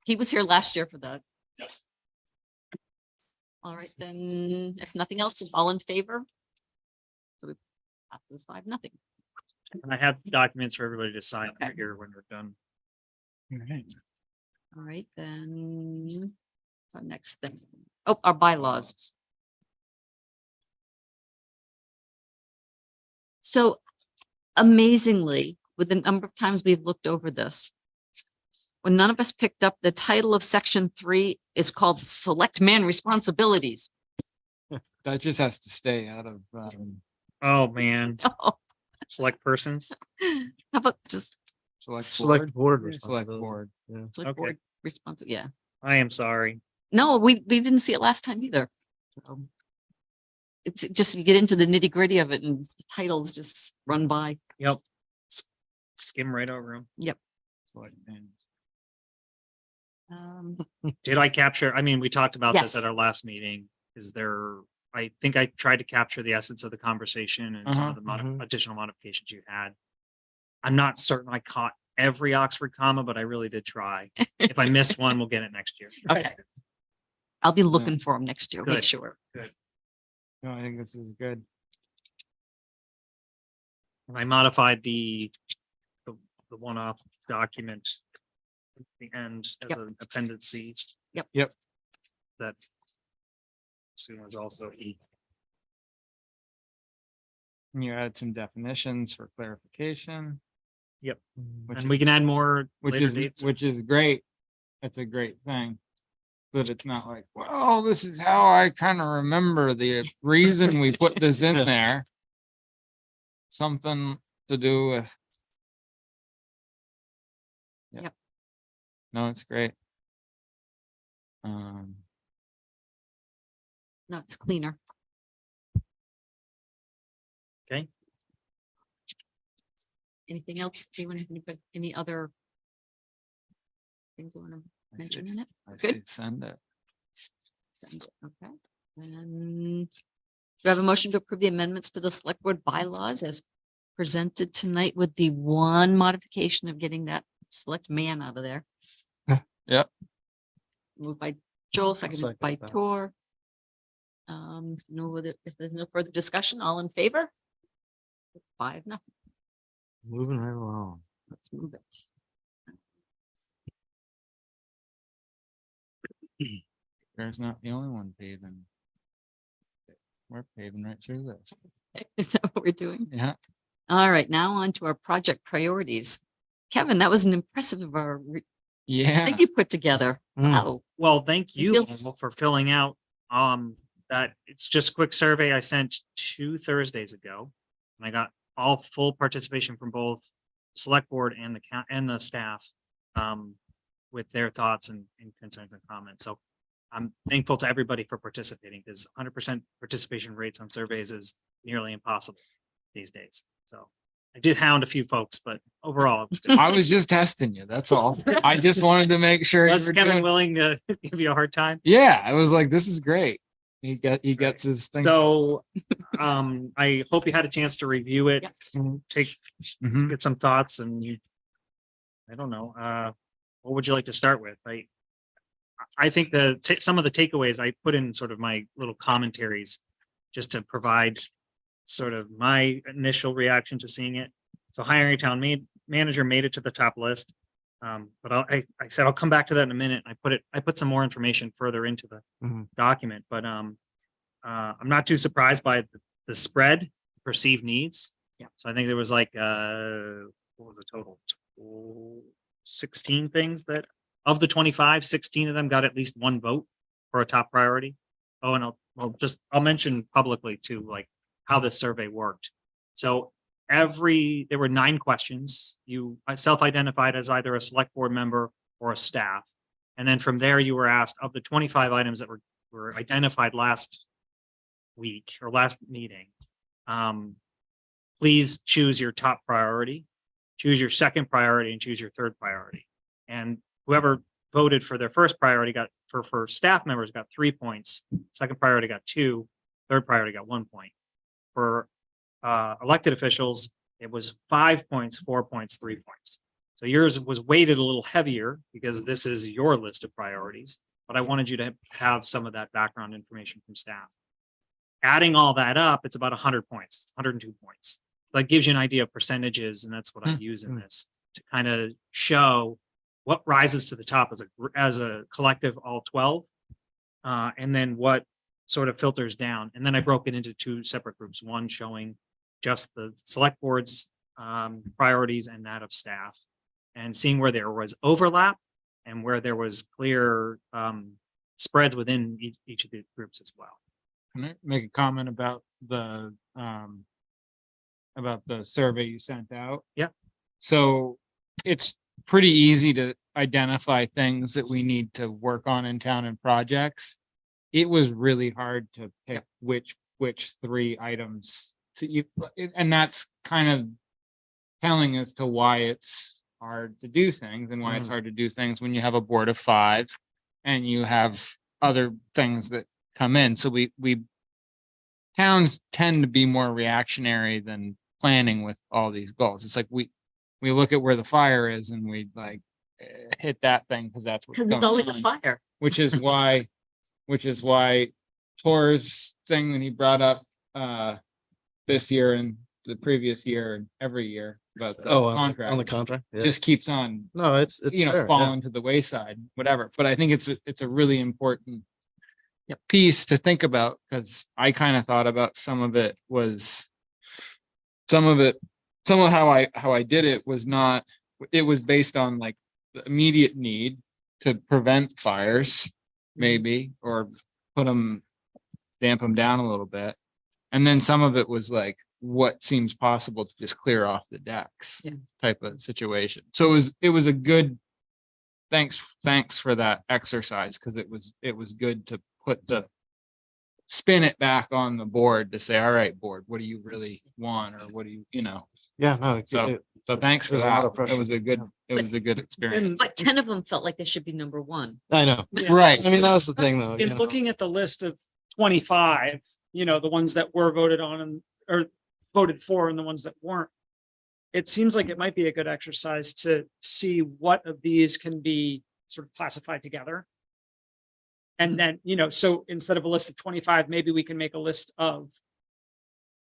He was here last year for that. Yes. All right, then, if nothing else, all in favor? So we pass this 5-0. And I have documents for everybody to sign Okay. here when we're done. All right, then. So next thing, oh, our bylaws. So amazingly, with the number of times we've looked over this, when none of us picked up, the title of section 3 is called Select Man Responsibilities. That just has to stay out of, Oh, man. How Select persons. about just Select board. Select responsibility. board. Yeah. select Okay. board responsible? Yeah. I am sorry. No, we didn't see it last time either. So it's just, you get into the nitty gritty of it and the titles just run by. Yep. Skim right over them. select man. Did I capture, I mean, we talked about this Yes. at our last meeting. Is there, I think I tried to capture the essence of the conversation and some of the additional modifications you had. I'm not certain I caught every Oxford comma, but I really did try. If I missed one, we'll get it next year. Okay. I'll be looking for them next year, make Good. sure. No, I think this is good. And I modified the one-off document at the end as Yep. an appendices. Yep. That soon was also And you add some definitions for clarification. Yep. Which and is, we can add more which later is, dates. which is great. It's a great thing. But it's not like, well, this is how I kind of remember the reason we put this in there. Something to do with. Yeah. Yep. No, it's great. No, it's cleaner. Okay. Anything else? Do you want any other things you want to I mention say- in it? I say Good. Send it. Send it, okay. And do I have a motion to approve the amendments to the select board bylaws as presented tonight with the one modification of getting that select man out of there? Yep. Moved by Joel, seconded second by that. Tor. No other, if there's no further discussion, all in favor? 5, nothing. Moving right along. Let's move it. There's not the only one paving. We're paving right through this. Is that what we're doing? Yeah. All right, now on to our project priorities. Kevin, that was an impressive Yeah. thing you put together. Mm. Wow. Well, thank It you feels- all for filling out, that it's just a quick survey I sent 2 Thursdays ago. And I got all full participation from both select board and the staff, with their thoughts and concerns and comments. So I'm thankful to everybody for participating because 100% participation rates on surveys is nearly impossible these days. So I did hound a few folks, but overall, it was good. I was just testing you. That's all. I just wanted to make sure. you Was were Kevin doing- willing to give you a hard time? Yeah, I was like, this is great. He gets his thing. So, I hope you had a chance to review it, Yep. take, Mhm. get some thoughts and I don't know, what would you like to start with? I think some of the takeaways I put in sort of my little commentaries just to provide sort of my initial reaction to seeing it. So hiring a town manager made it to the top list. But I said, I'll come back to that in a minute. I put some more information further into the Mhm. document, but, I'm not too surprised by the spread perceived needs. Yeah. So I think there was like, what was the total? 16 things that of the 25, 16 of them got at least one vote for a top priority. Oh, and I'll mention publicly too, like how this survey worked. So there were 9 questions. I self-identified as either a select board member or a staff. And then from there, you were asked of the 25 items that were identified last week or last meeting. Please choose your top priority, choose your second priority, and choose your third priority. And whoever voted for their first priority for staff members got 3 points. Second priority got 2, third priority got 1 point. For elected officials, it was 5 points, 4 points, 3 points. So yours was weighted a little heavier because this is your list of priorities, but I wanted you to have some of that background information from staff. Adding all that up, it's about 100 points, 102 points. that gives you an idea of percentages, and that's what I use in Mm. this to kind of show what rises to the top as a collective, all 12. And then what sort of filters down. And then I broke it into two separate groups, one showing just the select board's priorities and that of staff, and seeing where there was overlap and where there was clear spreads within each of the groups as well. Can I make a comment about the survey you sent out? Yeah. So it's pretty easy to identify things that we need to work on in town and projects. It was really hard to pick which three items to you, and that's kind of telling as to why it's hard to do things and why it's hard to do things when you have a board of 5 and you have other things that come in. So we towns tend to be more reactionary than planning with all these goals. It's like we look at where the fire is and we like hit that thing because that's what's Because going there's always a on. fire. Which is why Tor's thing that he brought up this year and the previous year and every year about the Oh, on contract the contract. Yeah. just keeps on, No, it's you know, fair, yeah. falling to the wayside, whatever. But I think it's a really important piece to think about, because I kind of thought about some of how I did it was not, it was based on like the immediate need to prevent fires, maybe, or damp them down a little bit. And then some of it was like what seems possible to just clear off the decks type of situation. So it was a good, thanks for that exercise, because it was good to spin it back on the board to say, all right, board, what do you really want? Or what do you know? Yeah, no, So thanks for There's a lot that. of pressure. It was a good experience. But 10 of them felt like they should be number 1. I know. Yeah. Right. I mean, that was the thing though. you In know. looking at the list of 25, the ones that were voted on or voted for and the ones that weren't, it seems like it might be a good exercise to see what of these can be sort of classified together. And then, so instead of a list of 25, maybe we can make a list of,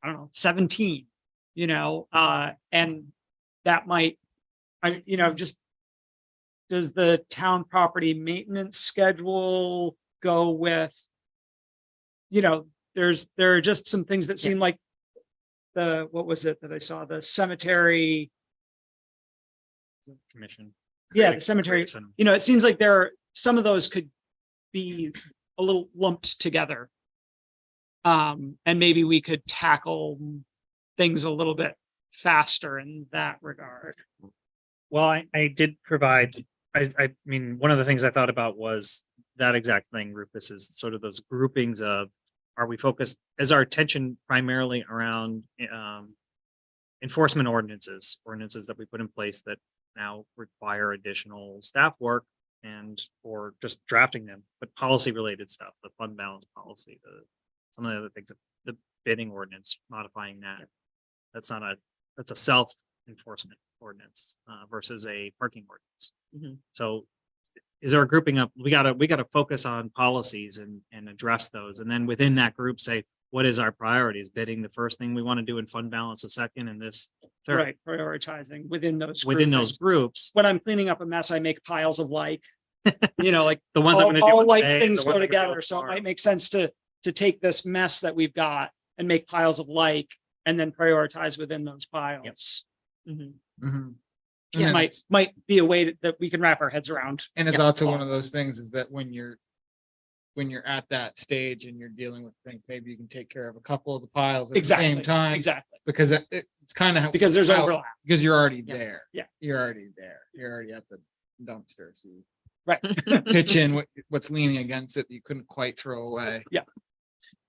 I don't know, 17, and that might, just, does the town property maintenance schedule go with, there are just some things that seem like what was it that I saw? The cemetery. Commission. Yeah, the cemetery. And It seems like some of those could be a little lumped together. And maybe we could tackle things a little bit faster in that regard. Well, I did provide, I mean, one of the things I thought about was that exact thing, Rufus, is sort of those groupings of, are we focused, is our attention primarily around enforcement ordinances that we put in place that now require additional staff work or just drafting them, but policy related stuff, the fund balance policy, some of the other things, the bidding ordinance, modifying that. That's a self-enforcement ordinance versus a parking ordinance. Mhm. So is there a grouping up? We gotta focus on policies and address those. And then within that group, say, what is our priorities? Bidding the first thing we want to do in fund balance the second, and this third. Right, prioritizing within those. Within groupings. those groups, When I'm cleaning up a mess, I make piles of like, like the ones I'm all gonna do. all it like today, things the go ones I'm gonna do together. it So it tomorrow. might make sense to take this mess that we've got and make piles of like, and then prioritize within those piles. Mhm. Mhm. Just Yeah. might be a way that we can wrap our heads around. And it's Yep. also one of those things is that when you're at that stage and you're dealing with things, maybe you can take care of a couple of the piles at the same Exactly, time. exactly. Because it's kind of. Because there's overlap. Because you're already Yeah. there. Yeah. You're already there. You're already at the dumpster. So you Right. pitch in what's leaning against it that you couldn't quite throw away. I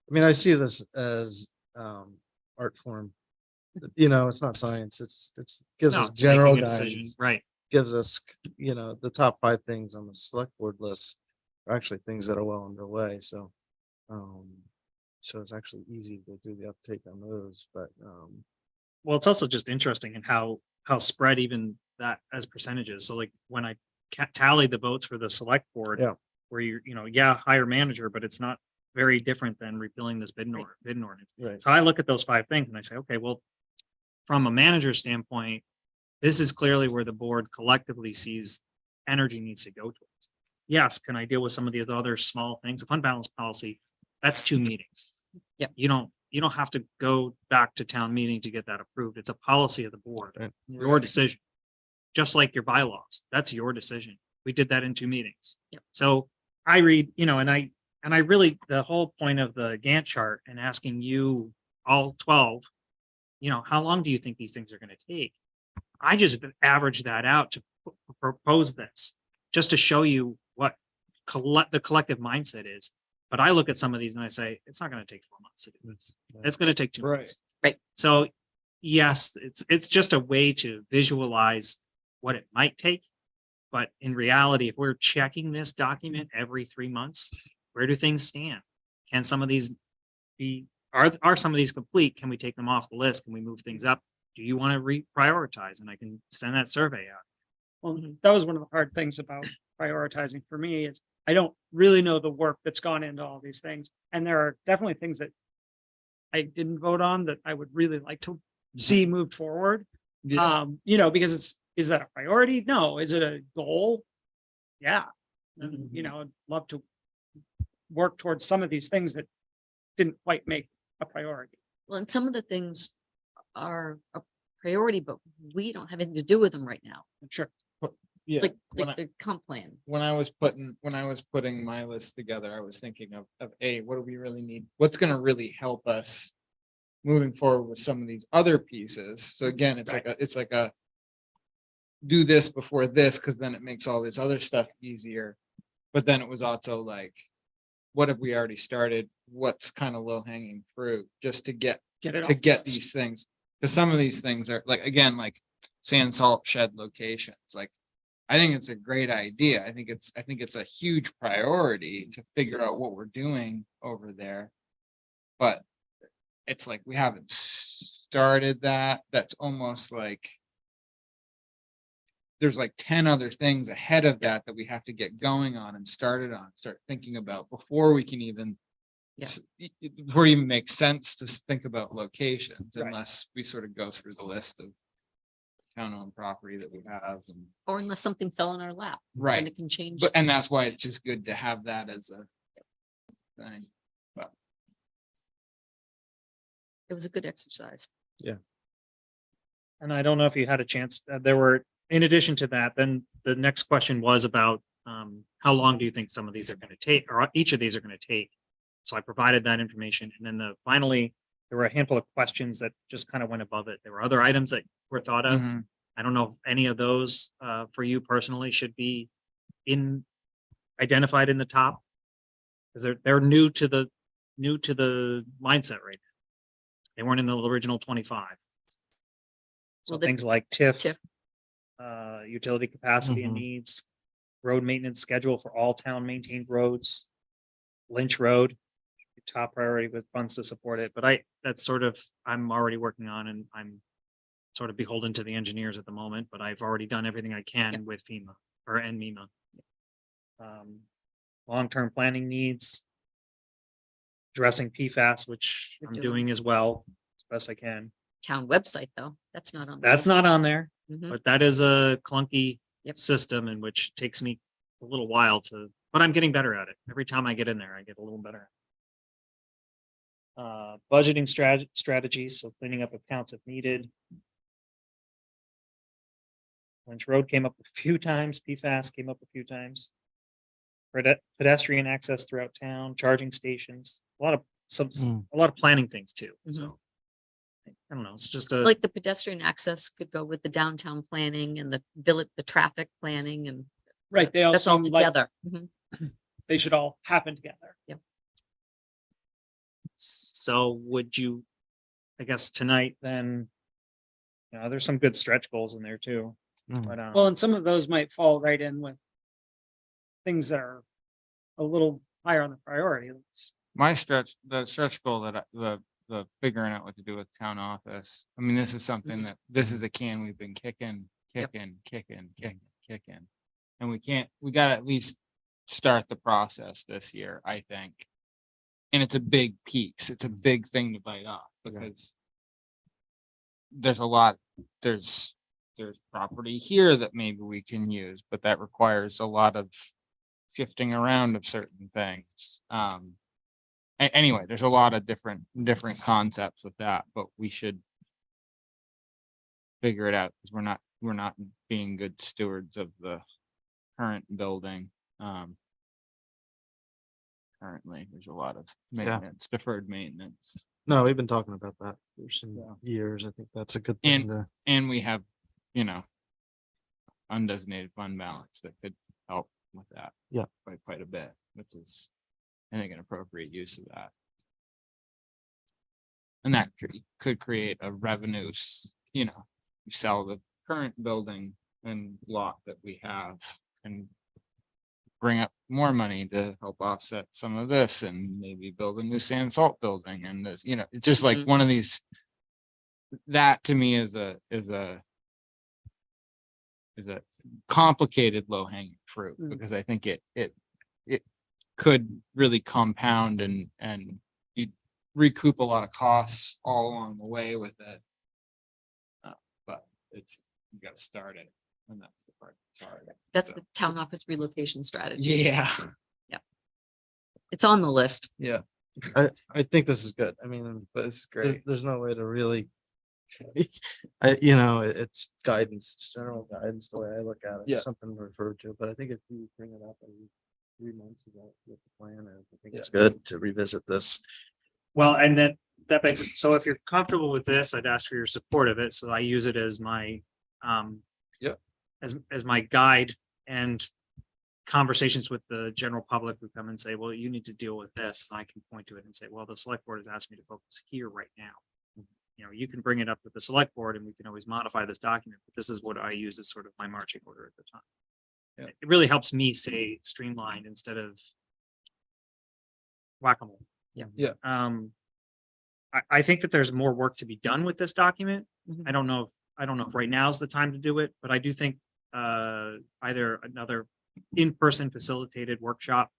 mean, I see this as art form. It's not science. It's gives No, us it's general making a decision, guidance. right? Gives us, the top 5 things on the select board list are actually things that are well underway. So it's actually easy to do the uptake on those. But Well, it's also just interesting in how spread even that as percentages. So like when I tallied the votes for the select board. Yeah. Where hire manager, but it's not very different than repealing this bidding ordinance. right. So I look at those 5 things and I say, okay, well, from a manager standpoint, this is clearly where the board collectively sees energy needs to go towards. Yes, can I deal with some of the other small things? A fund balance policy, that's 2 meetings. Yep. You don't have to go back to town meeting to get that approved. It's a policy of the board, Right. your decision. Just like your bylaws, that's your decision. We did that in 2 meetings. Yep. So I read, and I really, the whole point of the Gantt chart and asking you all 12, how long do you think these things are gonna take? I just averaged that out to propose this, just to show you what the collective mindset is. But I look at some of these and I say, it's not gonna take 4 months to do this. It's gonna take 2 Right. months. Right. So yes, it's just a way to visualize what it might take. But in reality, if we're checking this document every 3 months, where do things stand? Can some of these are some of these complete? Can we take them off the list? Can we move things up? Do you want to reprioritize? And I can send that survey out. Well, that was one of the hard things about prioritizing for me is I don't really know the work that's gone into all these things. And there are definitely things that I didn't vote on that I would really like to see moved forward. Yeah. Because is that a priority? No. Is it a goal? Yeah. And, I'd love to work towards some of these things that didn't quite make a priority. Well, and some of the things are a priority, but we don't have anything to do with them right now. Sure. Yeah. Like when I- the comp plan. when I was putting my list together, I was thinking of what do we really need? What's gonna really help us moving forward with some of these other pieces? So again, it's like a do this before this, because then it makes all this other stuff easier. But then it was also like, what have we already started? What's kind of low hanging fruit just to get Get it. to off the get list. these things? Because some of these things are like, again, like sand salt shed locations, like I think it's a great idea. I think it's a huge priority to figure out what we're doing over there. But it's like we haven't started that. That's almost like there's like 10 other things ahead of that we have to get going on and started on, start thinking about before we can even Yeah. before it even makes sense to think about locations, Right. unless we sort of go through the list of town-owned property that we have and Or unless something fell in our lap. right. And it can change. But, and that's why it's just good to have that as a thing. It was a good exercise. And I don't know if you had a chance, there were, in addition to that, then the next question was about how long do you think some of these are going to take, or each of these are going to take? So I provided that information, and then finally, there were a handful of questions that just kind of went above it. There were other items that were thought of. Mhm. I don't know if any of those for you personally should be identified in the top. Because they're new to the mindset right now. They weren't in the original 25. So Well, the things like TIF, TIF. utility capacity and Mhm. needs, road maintenance schedule for all town maintained roads, Lynch Road, top priority with funds to support it. But that's sort of, I'm already working on, and I'm sort of beholden to the engineers at the moment, but I've already done everything I can with FEMA and MEMA. Long-term planning needs, addressing PFAS, which You're I'm doing. doing as well, as best I can. Town website, though. That's not on. the That's list. not on there, Mhm. but that is a clunky Yep. system in which takes me a little while but I'm getting better at it. Every time I get in there, I get a little better. Budgeting strategies, so cleaning up accounts if needed. Lynch Road came up a few times, PFAS came up a few times. Pedestrian access throughout town, charging stations, a lot of planning things too, so. I don't know, it's just Like the pedestrian access could go with the downtown planning and the village, the traffic planning and. Right. They all That's all seem like together. Mhm. they should all happen together. So would you, I guess tonight then, there's some good stretch goals in there too. Mhm. But Well, and some of those might fall right in with things that are a little higher on the priority list. The stretch goal that the figuring out what to do with town office. I mean, this is something that, this is a can we've been kicking. And we gotta at least start the process this year, I think. And it's a big piece. It's a big thing to bite off because there's a lot, there's property here that maybe we can use, but that requires a lot of shifting around of certain things. Anyway, there's a lot of different concepts with that, but we should figure it out because we're not being good stewards of the current building. Currently, there's a lot of maintenance, deferred maintenance. No, we've been talking about that for some Yeah. years. I think that's a good thing to. And we have, undesignated fund balance that could help with that. Yeah. By quite a bit, which is, I think, an appropriate use of that. And that could create a revenue, you sell the current building and lot that we have and bring up more money to help offset some of this and maybe build a new sand and salt building and this, it's just like one of these. That to me is a complicated low hanging fruit because I think it could really compound and you recoup a lot of costs all along the way with it. But you got to start it, and that's the part that's hard. That's So, the town office relocation strategy. yeah. It's on the list. Yeah, I think this is good. I mean, but it's there's no way to really. It's guidance, it's general guidance, the way I look at it. Yeah. It's something to refer to, but I think if you bring it up in 3 months ago with the plan, I think it's good to revisit this. Well, and that makes, so if you're comfortable with this, I'd ask for your support of it. So I use it as my, Yep. as my guide and conversations with the general public who come and say, well, you need to deal with this. And I can point to it and say, well, the select board has asked me to focus here right now. You can bring it up with the select board and we can always modify this document, but this is what I use as sort of my marching order at the time. Yeah. It really helps me say streamlined instead of whack-a-mole. Yeah. I think that there's more work to be done with this document. Mhm. I don't know if right now is the time to do it, but I do think either another in-person facilitated workshop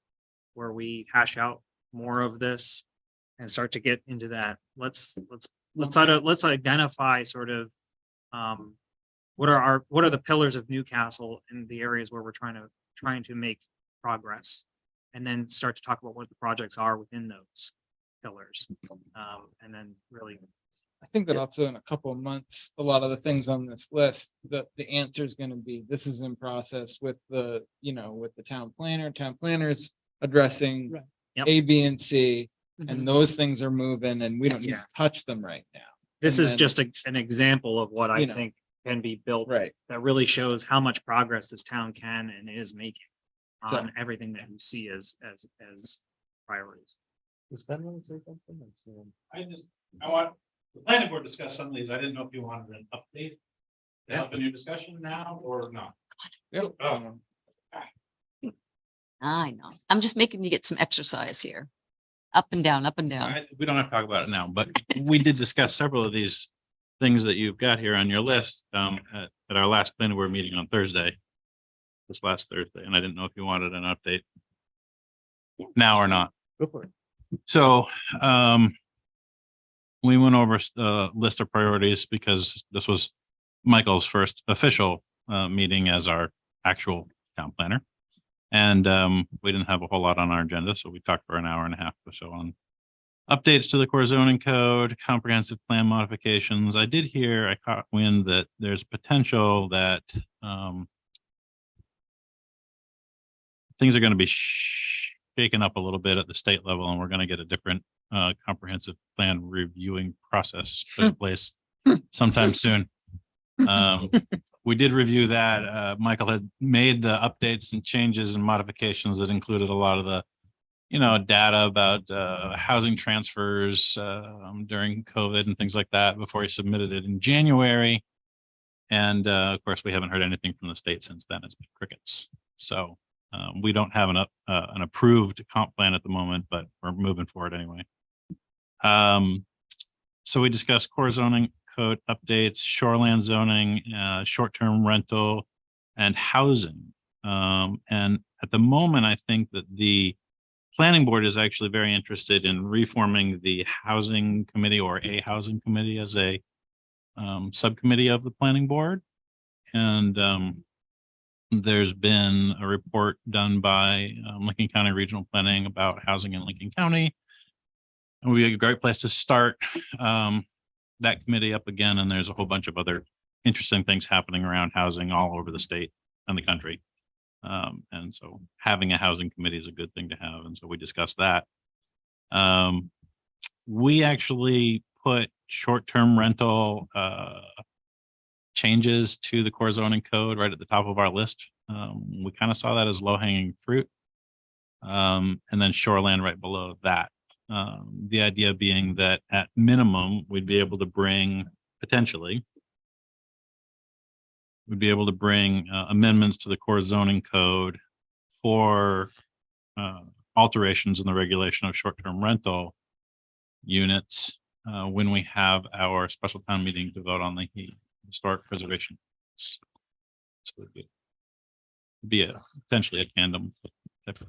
where we hash out more of this and start to get into that. Let's identify sort of what are the pillars of Newcastle in the areas where we're trying to make progress, and then start to talk about what the projects are within those pillars, and then really. I think that also in a couple of months, a lot of the things on this list, the answer is gonna be, this is in process with the, with the town planners addressing Right. Yep. A, B, and C, Mhm. and those things are moving and we don't need to Yeah. touch them right now. This And is then- just an example of what I You know. think can be built. Right. That really shows how much progress this town can and is making on So- everything that you see as priorities. Does Ben want to say something? I'm seeing- I want, the planning board discussed some of these. I didn't know if you wanted an update. To help in your discussion now or not. Yep. Oh. I know. I'm just making you get some exercise here. Up and down, up and down. We don't have to talk about it now, but we did discuss several of these things that you've got here on your list at our last planning board meeting on Thursday. This last Thursday, and I didn't know if you wanted an update. Yeah. Now or not. Go for it. So we went over a list of priorities because this was Michael's first official meeting as our actual town planner. And we didn't have a whole lot on our agenda, so we talked for an hour and a half or so on updates to the core zoning code, comprehensive plan modifications. I did hear, I caught wind that there's potential that things are going to be shaken up a little bit at the state level, and we're going to get a different comprehensive plan reviewing process put in place sometime soon. We did review that. Michael had made the updates and changes and modifications that included a lot of the, data about housing transfers during COVID and things like that before he submitted it in January. And of course, we haven't heard anything from the state since then. It's been crickets. So we don't have an approved comp plan at the moment, but we're moving forward anyway. So we discussed core zoning code updates, shoreland zoning, short-term rental, and housing. And at the moment, I think that the planning board is actually very interested in reforming the housing committee or a housing committee as a subcommittee of the planning board. And there's been a report done by Lincoln County Regional Planning about housing in Lincoln County. And would be a great place to start that committee up again. And there's a whole bunch of other interesting things happening around housing all over the state and the country. And so having a housing committee is a good thing to have. And so we discussed that. We actually put short-term rental changes to the core zoning code right at the top of our list. We kind of saw that as low-hanging fruit. And then shoreland right below that. The idea being that at minimum, we'd be able to bring potentially amendments to the core zoning code for alterations in the regulation of short-term rental units when we have our special town meeting to vote on the historic preservation. So it'd be potentially a tandem type of thing.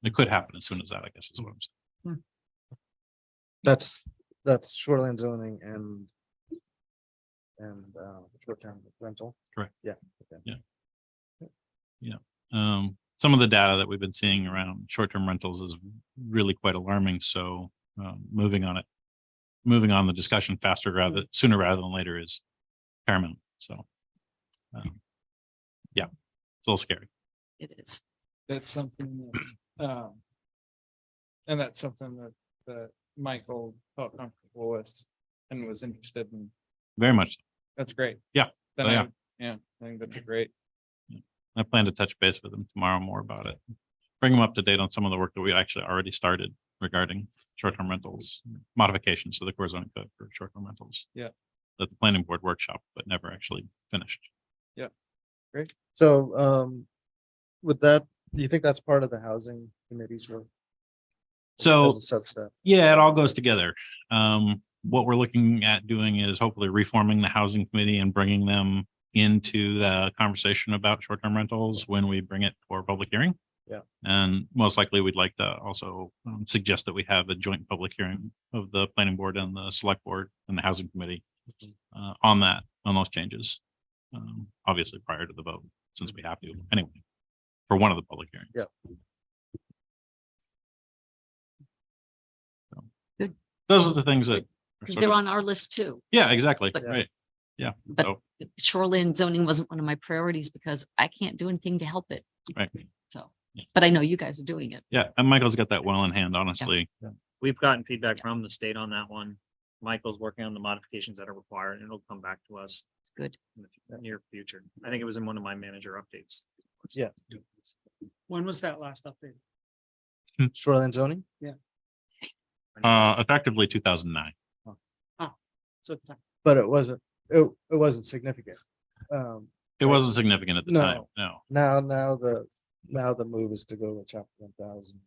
It could happen as soon as that, I guess is what I'm saying. That's shoreline zoning and short-term rental. Correct. Yeah. Okay. Some of the data that we've been seeing around short-term rentals is really quite alarming. So moving on the discussion sooner rather than later is paramount. So yeah, it's a little scary. It is. That's something that, and that's something that Michael felt comfortable with and was interested in. Very much. That's great. Yeah. Then Oh, yeah. I think that's great. I plan to touch base with him tomorrow more about it. Bring him up to date on some of the work that we actually already started regarding short-term rentals, modifications to the core zoning code for short-term rentals. Yeah. At the planning board workshop, but never actually finished. So, with that, do you think that's part of the housing committee's work? So As a subset? yeah, it all goes together. What we're looking at doing is hopefully reforming the housing committee and bringing them into the conversation about short-term rentals when we bring it for public hearing. Yeah. And most likely we'd like to also suggest that we have a joint public hearing of the planning board and the select board and the housing committee on those changes. Obviously prior to the vote, since we have to anyway, for one of the public hearings. Yeah. So, those are the things that. are Because sort they're of- on our list too. Yeah, exactly. But- Right. Yeah. But So, shoreline zoning wasn't one of my priorities because I can't do anything to help it. right. So, Yeah. but I know you guys are doing it. Yeah. And Michael's got that well in hand, honestly. We've gotten feedback from the state on that one. Michael's working on the modifications that are required and it'll come back to us It's good. in the near future. I think it was in one of my manager updates. Yeah. When was that last update? Shoreline zoning? Effectively 2009. So But it wasn't significant. It wasn't significant at the No. time. No. Now the move is to go with chapter 1000.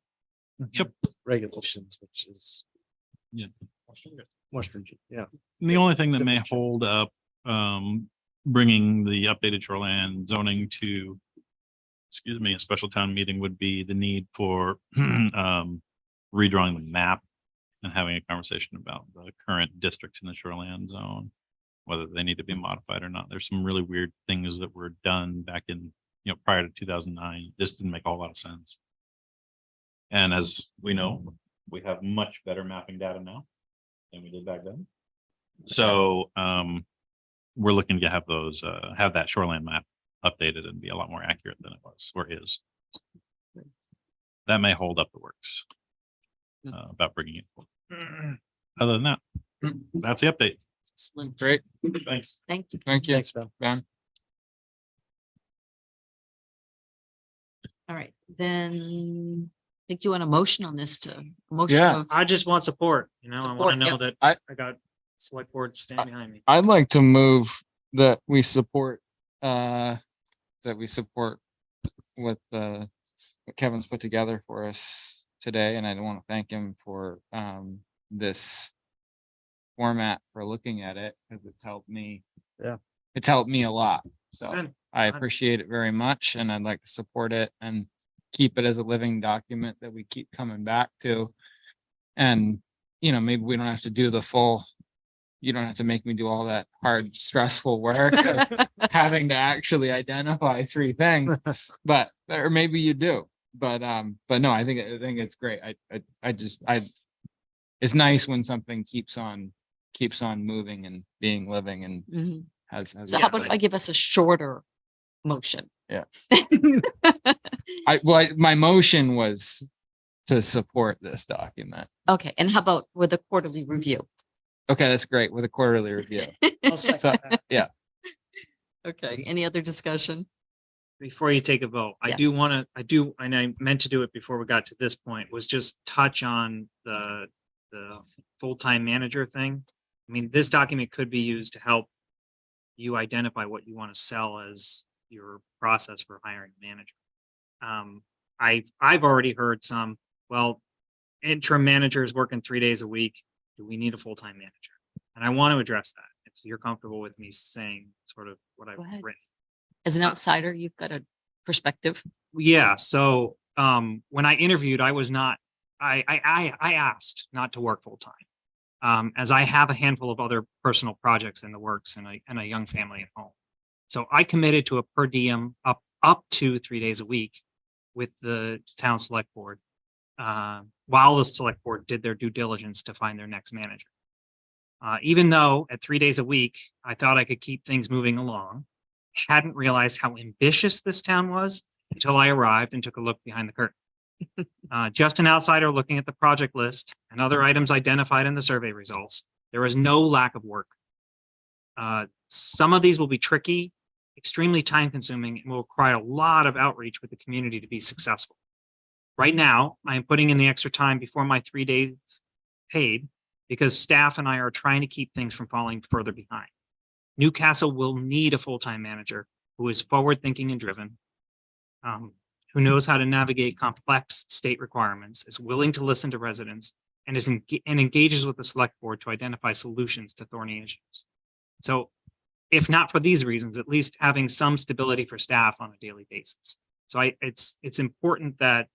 Yep. Regulations, which is Yeah. more stringent, yeah. And the only thing that may Different change. hold up bringing the updated shoreline zoning to, a special town meeting would be the need for redrawing the map and having a conversation about the current districts in the shoreline zone, whether they need to be modified or not. There's some really weird things that were done back in, prior to 2009. This didn't make a whole lot of sense. And as we know, we have much better mapping data now than we did back then. So we're looking to have those, have that shoreline map updated and be a lot more accurate than it was or is. That may hold up the works about bringing it forward. Other than that, that's the update. Excellent. Great. Thanks. Thank you. Thank you, Thanks, Ben. Ben. All right, then I think you want a motion on this motion Yeah. of, I just want support, I want Support, to know yep. that I- I got select board stand behind me. I'd like to move that we support, with what Kevin's put together for us today, and I want to thank him for this format for looking at it, because it's helped me. Yeah. It's helped me a lot, so Good. I Fine. appreciate it very much, and I'd like to support it and keep it as a living document that we keep coming back to. And, maybe we don't have to do the full you don't have to make me do all that hard, stressful work of having to actually identify 3 things, but, or maybe you do. But no, I think it's great. It's nice when something keeps on moving and being living and Mhm. has. So how about if I give us a shorter motion? Yeah. My motion was to support this document. Okay, and how about with a quarterly review? Okay, that's great with a quarterly review. I'll second that. Yeah, Okay, any other discussion? Before you take a vote, I Yes. do want to, and I meant to do it before we got to this point, was just touch on the full-time manager thing. I mean, this document could be used to help you identify what you want to sell as your process for hiring a manager. I've already heard some, well, interim managers working 3 days a week. Do we need a full-time manager? And I want to address that. If you're comfortable with me saying sort of what I've Go ahead. written. As an outsider, you've got a perspective. Yeah, so when I interviewed, I was not, I asked not to work full-time. As I have a handful of other personal projects in the works and a young family at home. So I committed to a per diem up to 3 days a week with the town select board. While the select board did their due diligence to find their next manager. Even though at 3 days a week, I thought I could keep things moving along, hadn't realized how ambitious this town was until I arrived and took a look behind the curtain. Just an outsider looking at the project list and other items identified in the survey results, there is no lack of work. Some of these will be tricky, extremely time consuming, and will require a lot of outreach with the community to be successful. Right now, I am putting in the extra time before my 3 days paid because staff and I are trying to keep things from falling further behind. Newcastle will need a full-time manager who is forward-thinking and driven, who knows how to navigate complex state requirements, is willing to listen to residents, and engages with the select board to identify solutions to thorny issues. So if not for these reasons, at least having some stability for staff on a daily basis. So it's important that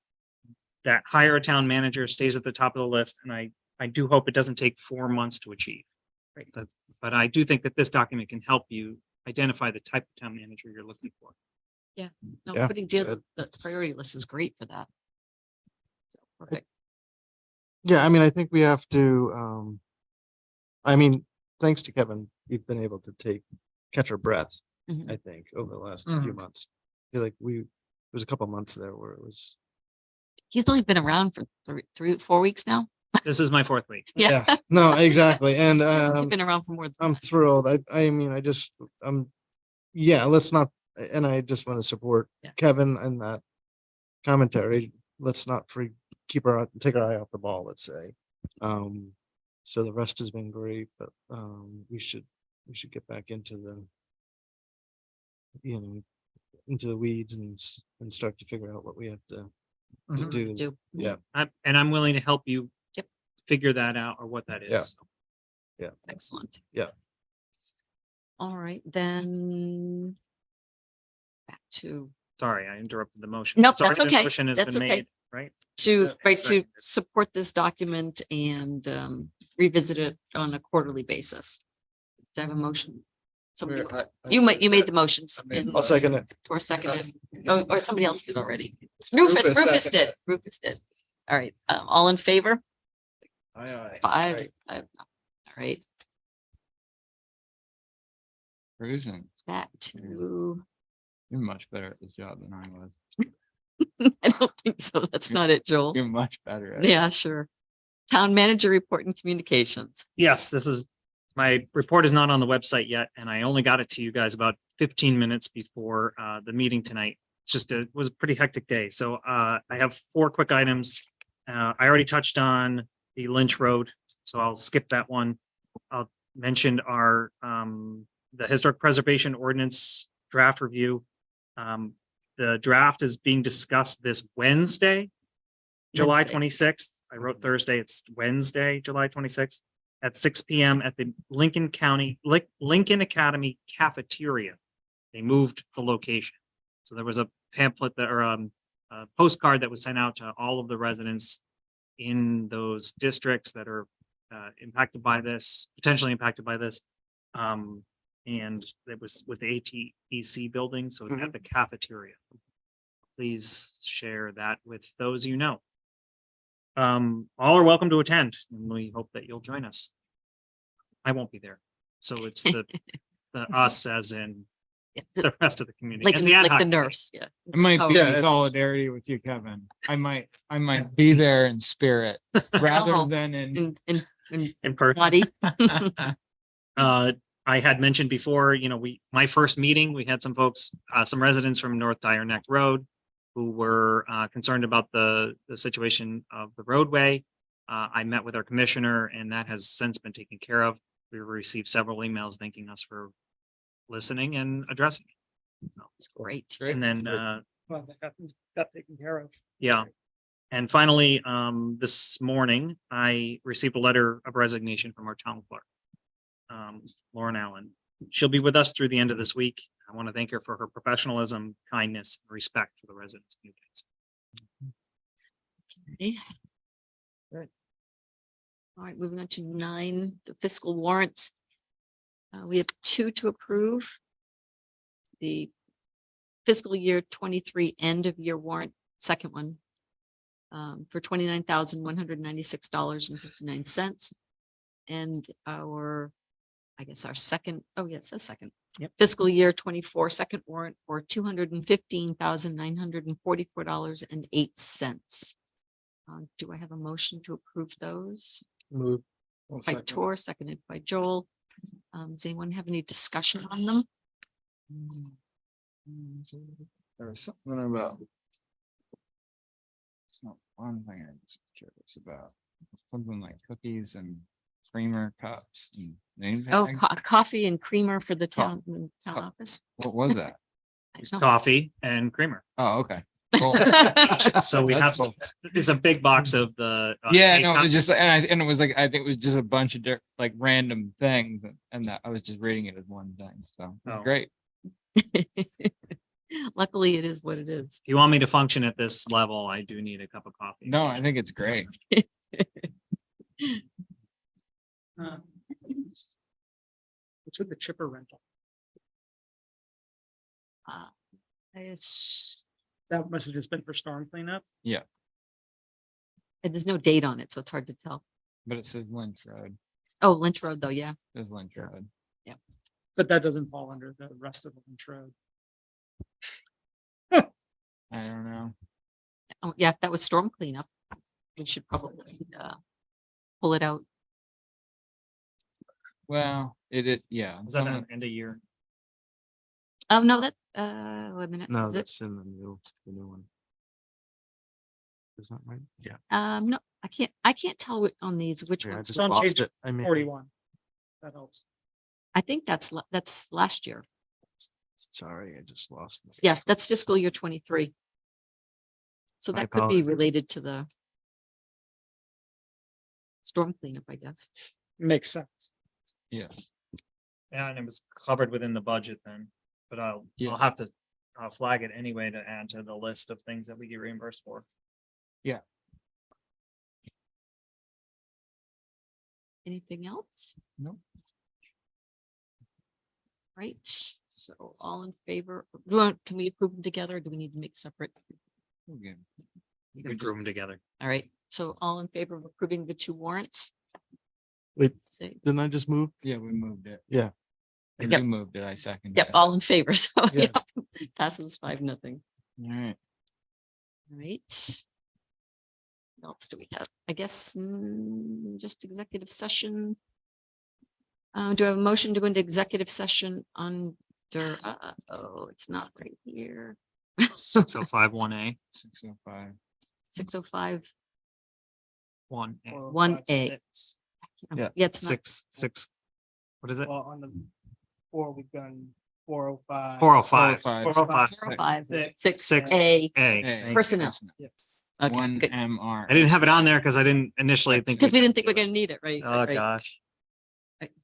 hire a town manager stays at the top of the list, and I do hope it doesn't take 4 months to achieve. Right. But I do think that this document can help you identify the type of town manager you're looking for. No, Yeah, putting the priority list is great for that. So, perfect. Yeah, I mean, I think we have to, I mean, thanks to Kevin, we've been able to catch our breath, Mhm. I think, over the last few months. I feel like there was a couple months there where it was, He's only been around for 4 weeks now. This is my 4th week. Yeah. yeah, no, exactly. And, He's been around for more than I'm that. thrilled. I mean, yeah, let's not, and I just want to support Yeah. Kevin and that commentary. Let's not take our eye off the ball, let's say. So the rest has been great, but, we should get back into into the weeds and start to figure out what we have to do. Do. Yeah. And I'm willing to help you Yep. figure that out or what that is. Yeah. Excellent. Yeah. All right, then. Back to, Sorry, I interrupted the motion. Nope, Sorry, that's the okay. motion has That's been okay. made, right? to second. support this document and revisit it on a quarterly basis. Do I have a motion? Somebody, you made the motions. and- I'll second it. Or second it. Oh, or somebody else did already. Rufus did. All right, all in favor? Five. All right, cruising. back to, You're much better at this job than I was. I don't think so. That's not it, Joel. You're much better at it. Yeah, sure. Town manager report and communications. Yes, my report is not on the website yet, and I only got it to you guys about 15 minutes before the meeting tonight. It was a pretty hectic day. So I have 4 quick items. I already touched on the Lynch Road, so I'll skip that one. I'll mention our the historic preservation ordinance draft review. The draft is being discussed this Wednesday, July Wednesday. 26th. I wrote Thursday. It's Wednesday, July 26th at 6 p.m. at the Lincoln Academy cafeteria. They moved the location. So there was a pamphlet or a postcard that was sent out to all of the residents in those districts that impacted by this, potentially impacted by this. And it was with the ATEC building, so it's at the cafeteria. Please share that with those you know. All are welcome to attend, and we hope that you'll join us. I won't be there, so it's the us as in Yeah, the rest of the community. Like, and the ad like hoc the committee. nurse, yeah. I might Oh. be Yeah, in if- solidarity with you, Kevin. I might be there in spirit rather Oh. than in. In person. Body. I had mentioned before, my first meeting, we had some folks, some residents from North Dire Neck Road who were concerned about the situation of the roadway. I met with our commissioner and that has since been taken care of. We received several emails thanking us for listening and addressing it. So, It's great. and then, Well, that got taken care of. yeah. And finally, this morning, I received a letter of resignation from our town clerk, Lauren Allen. She'll be with us through the end of this week. I want to thank her for her professionalism, kindness, and respect for the residents of Newcastle. Okay. Good. All right, moving on to 9, the fiscal warrants. We have 2 to approve. The fiscal year 23 end of year warrant, second one, for $29,196.59. And our second, oh yes, a second. Yep. Fiscal year 24 second warrant for $215,944.08. Do I have a motion to approve those? Move. By Tor, seconded by Joel. Does anyone have any discussion on them? There was something about. It's not one thing I was curious about. Something like cookies and creamer cups and names. Oh, coffee and creamer for the town Oh. office. What was that? I don't know. Coffee and creamer. Oh, okay. Cool. So we That's have, cool. it's a big box of the. Yeah, K no, it was cups. just, and it was like, I think it was just a bunch of like random things and that I was just reading it as one thing. So it was Oh. great. Luckily, it is what it is. If you want me to function at this level, I do need a cup of coffee. No, I think it's great. What's with the chipper rental? It's, That must have just been for storm cleanup. there's no date on it, so it's hard to tell. But it says Lynch Road. Oh, Lynch Road, though, yeah. It says Lynch Road. But that doesn't fall under the rest of the Lynch Road. I don't know. Oh, yeah, that was storm cleanup. We should probably pull it out. Well, yeah. Is that some an of- end of year? Oh, no, that, wait a minute. No, is it? that's in the new one. Is that right? Yeah. No, I can't tell on these which Yeah, I ones. just on lost page it. I mean, 41. That helps. I think that's last year. sorry, I just lost it. Yeah, that's fiscal year 23. So My that could be apologies. related to the storm cleanup, I guess. Makes sense. Yeah, and it was covered within the budget then, but I'll Yeah. have to flag it anyway to add to the list of things that we get reimbursed for. Anything else? Nope. Right, so all in favor, can we approve them together? Or do we need to make separate? We're good. We can group them together. All right, so all in favor of approving the 2 warrants? Wait, Say, didn't I just move? Yeah, we moved it. Yeah. Or Yep. You moved it, I seconded. yep, it. all in favor, so Yeah. yeah, passes 5-0. All right. All right. What else do we have? I guess just executive session. Do I have a motion to go into executive session under, oh, it's not right here. 6051A, 6:05. 605 1A, 1A. Yeah. Yeah, it's not, 6. What is it? Well, on the 4, we've done 405. 405. 405. 405, Six. 6A. A. Hey, Personnel. Yes. Okay, One good. MR. I didn't have it on there because I didn't initially think. Because we didn't think we're gonna need it, right? Oh, right. gosh.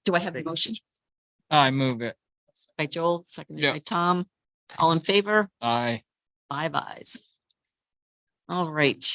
Do I have a motion I move it. by Joel, seconded Yeah. by Tom? All in favor? Aye. 5 ayes. All right.